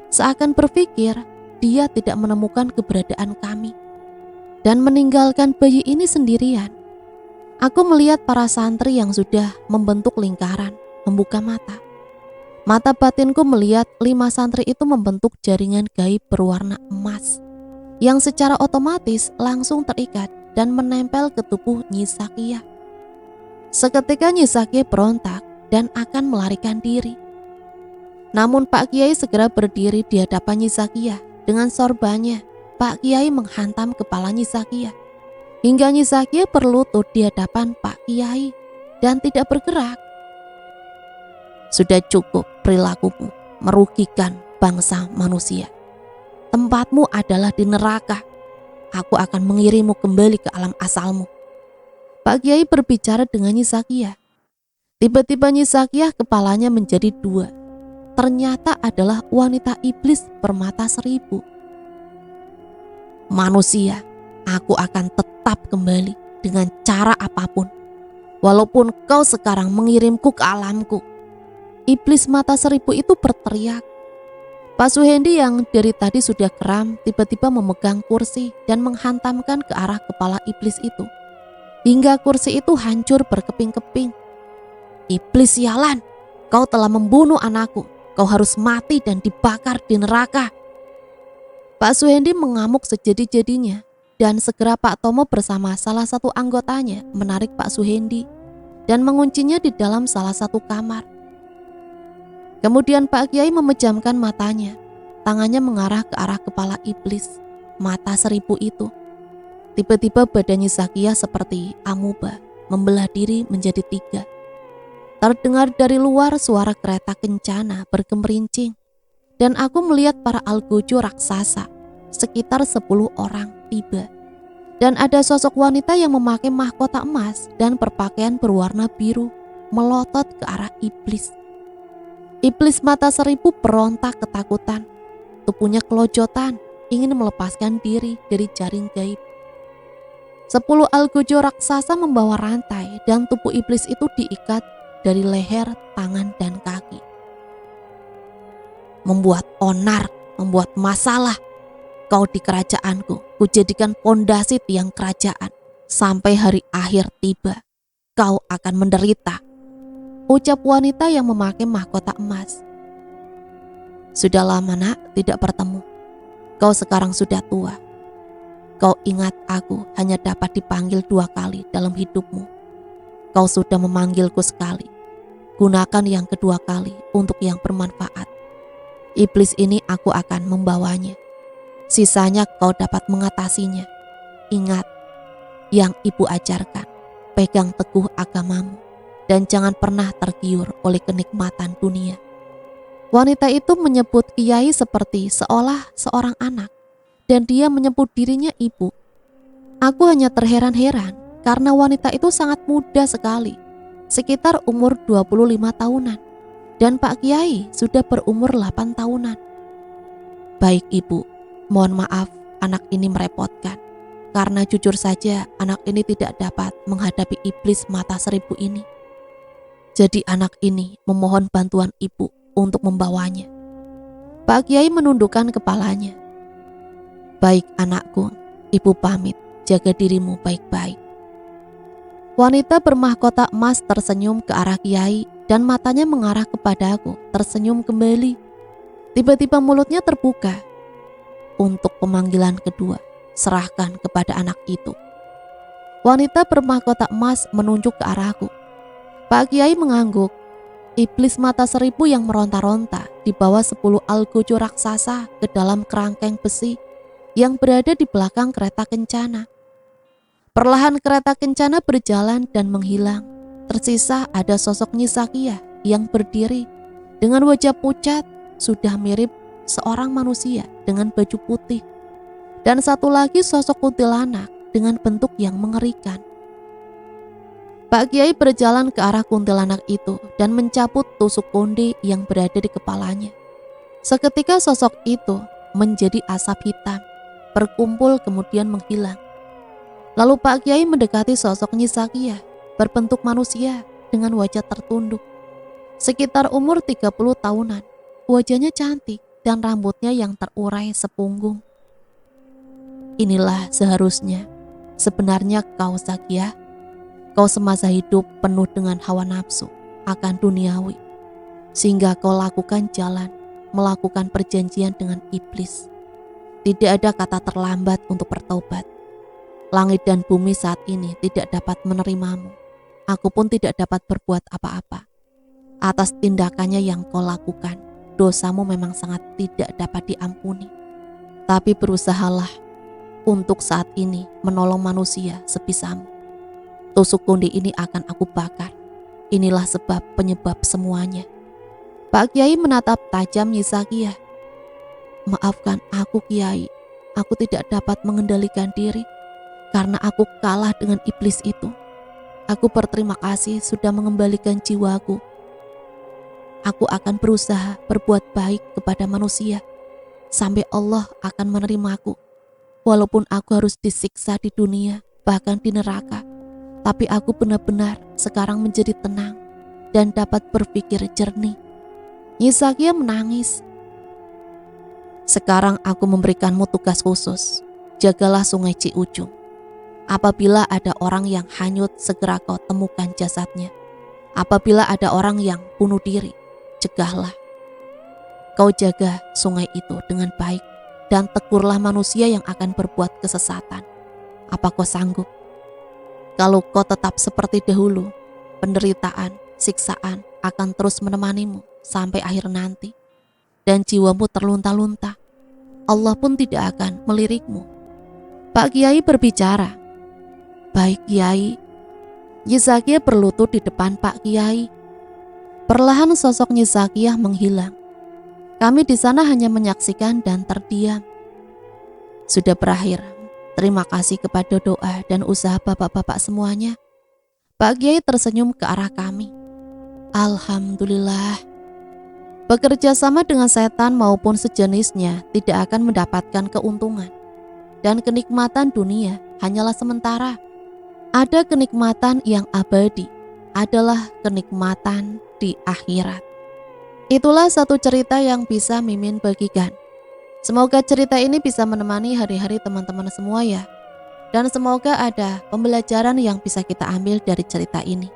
seakan berpikir dia tidak menemukan keberadaan kami dan meninggalkan bayi ini sendirian. Aku melihat para santri yang sudah membentuk lingkaran membuka mata. Mata batinku melihat 5 santri itu membentuk jaringan gaib berwarna emas yang secara otomatis langsung terikat dan menempel ke tubuh Nyi Zakia. Seketika Nyi Zakia berontak dan akan melarikan diri. Namun Pak Kiai segera berdiri di hadapan Nyi Zakia. Dengan sorbannya, Pak Kiai menghantam kepala Nyi Zakia hingga Nyi Zakia berlutut di hadapan Pak Kiai dan tidak bergerak. Sudah cukup perilakumu merugikan bangsa manusia. Tempatmu adalah di neraka. Aku akan mengirimmu kembali ke alam asalmu. Pak Kiai berbicara dengan Nyi Zakia. Tiba-tiba Nyi Zakia kepalanya menjadi 2. Ternyata adalah wanita iblis bermata 1000. Manusia, aku akan tetap kembali dengan cara apapun, walaupun kau sekarang mengirimku ke alamku. Iblis mata 1000 itu berteriak. Pak Suhendi yang dari tadi sudah kram tiba-tiba memegang kursi dan menghantamkan ke arah kepala iblis itu, hingga kursi itu hancur berkeping-keping. Iblis sialan, kau telah membunuh anakku. Kau harus mati dan dibakar di neraka. Pak Suhendi mengamuk sejadi-jadinya dan segera Pak Tomo bersama salah satu anggotanya menarik Pak Suhendi dan menguncinya di dalam salah satu kamar. Kemudian Pak Kiai memejamkan matanya, tangannya mengarah ke arah kepala iblis mata 1000 itu. Tiba-tiba badannya Zakia seperti amuba membelah diri menjadi 3. Terdengar dari luar suara kereta kencana bergemerincing, dan aku melihat para algojo raksasa sekitar 10 orang tiba. Dan ada sosok wanita yang memakai mahkota emas dan berpakaian berwarna biru melotot ke arah iblis. Iblis mata 1000 berontak ketakutan, tubuhnya kelojotan, ingin melepaskan diri dari jaring gaib. 10 algojo raksasa membawa rantai dan tubuh iblis itu diikat dari leher, tangan, dan kaki. Membuat onar, membuat masalah. Kau di kerajaanku, kujadikan pondasi tiang kerajaan. Sampai hari akhir tiba, kau akan menderita. ucap wanita yang memakai mahkota emas. Sudah lama nak tidak bertemu. Kau sekarang sudah tua. Kau ingat aku hanya dapat dipanggil 2 kali dalam hidupmu. Kau sudah memanggilku sekali. Gunakan yang kedua kali untuk yang bermanfaat. Iblis ini aku akan membawanya. Sisanya kau dapat mengatasinya. Ingat yang ibu ajarkan. Pegang teguh agamamu dan jangan pernah tergiur oleh kenikmatan dunia. Wanita itu menyebut Kiai seperti seolah seorang anak dan dia menyebut dirinya ibu. Aku hanya terheran-heran karena wanita itu sangat muda sekali, sekitar umur 25 tahunan dan Pak Kiai sudah berumur 8 tahunan. Baik ibu, mohon maaf anak ini merepotkan karena jujur saja anak ini tidak dapat menghadapi iblis mata 1000 ini. Jadi anak ini memohon bantuan ibu untuk membawanya. Pak Kiai menundukkan kepalanya. Baik anakku, ibu pamit, jaga dirimu baik-baik. Wanita bermahkota emas tersenyum ke arah Kiai dan matanya mengarah kepadaku, tersenyum kembali. Tiba-tiba mulutnya terbuka. Untuk pemanggilan kedua, serahkan kepada anak itu. Wanita bermahkota emas menunjuk ke arahku. Pak Kiai mengangguk. Iblis mata 1000 yang meronta-ronta dibawa 10 algojo raksasa ke dalam kerangkeng besi yang berada di belakang kereta kencana. Perlahan kereta kencana berjalan dan menghilang. Tersisa ada sosok Nyi Sakiyah yang berdiri dengan wajah pucat, sudah mirip seorang manusia dengan baju putih. Dan satu lagi sosok kuntilanak dengan bentuk yang mengerikan. Pak Kiai berjalan ke arah kuntilanak itu dan mencabut tusuk konde yang berada di kepalanya. Seketika sosok itu menjadi asap hitam, berkumpul kemudian menghilang. Lalu Pak Kiai mendekati sosok Nyi Sakiyah, berbentuk manusia dengan wajah tertunduk. Sekitar umur 30 tahunan, wajahnya cantik dan rambutnya yang terurai sepunggung. Inilah seharusnya, sebenarnya kau Sakiyah. Kau semasa hidup penuh dengan hawa nafsu akan duniawi, sehingga kau lakukan jalan, melakukan perjanjian dengan iblis. Tidak ada kata terlambat untuk bertaubat. Langit dan bumi saat ini tidak dapat menerimamu. Aku pun tidak dapat berbuat apa-apa. Atas tindakannya yang kau lakukan, dosamu memang sangat tidak dapat diampuni. Tapi berusahalah untuk saat ini menolong manusia sebisamu. Tusuk konde ini akan aku bakar. Inilah sebab penyebab semuanya. Pak Kiai menatap tajam Nyi Sakiyah. Maafkan aku Kiai, aku tidak dapat mengendalikan diri karena aku kalah dengan iblis itu. Aku berterima kasih sudah mengembalikan jiwaku. Aku akan berusaha berbuat baik kepada manusia sampai Allah akan menerimaku. Walaupun aku harus disiksa di dunia, bahkan di neraka. Tapi aku benar-benar sekarang menjadi tenang dan dapat berpikir jernih. Nyi Sakiyah menangis. Sekarang aku memberikanmu tugas khusus. Jagalah sungai Ciujung. Apabila ada orang yang hanyut, segera kau temukan jasadnya. Apabila ada orang yang bunuh diri, cegahlah. Kau jaga sungai itu dengan baik dan tegurlah manusia yang akan berbuat kesesatan. Apa kau sanggup? Kalau kau tetap seperti dahulu, penderitaan, siksaan akan terus menemanimu sampai akhir nanti. Dan jiwamu terlunta-lunta. Allah pun tidak akan melirikmu. Pak Kiai berbicara. Baik Kiai. Nyi Sakiyah berlutut di depan Pak Kiai. Perlahan sosok Nyi Sakiyah menghilang. Kami di sana hanya menyaksikan dan terdiam. Sudah berakhir. Terima kasih kepada doa dan usaha bapak-bapak semuanya. Pak Kiai tersenyum ke arah kami. Alhamdulillah. Bekerja sama dengan setan maupun sejenisnya tidak akan mendapatkan keuntungan. Dan kenikmatan dunia hanyalah sementara. Ada kenikmatan yang abadi, adalah kenikmatan di akhirat. Itulah satu cerita yang bisa Mimin bagikan. Semoga cerita ini bisa menemani hari-hari teman-teman semua ya. Dan semoga ada pembelajaran yang bisa kita ambil dari cerita ini.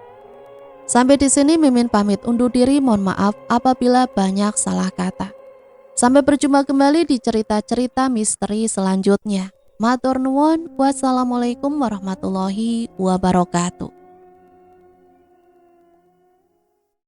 Sampai di sini Mimin pamit undur diri, mohon maaf apabila banyak salah kata. Sampai berjumpa kembali di cerita-cerita misteri selanjutnya. Matur nuwun, wassalamualaikum warahmatullahi wabarakatuh.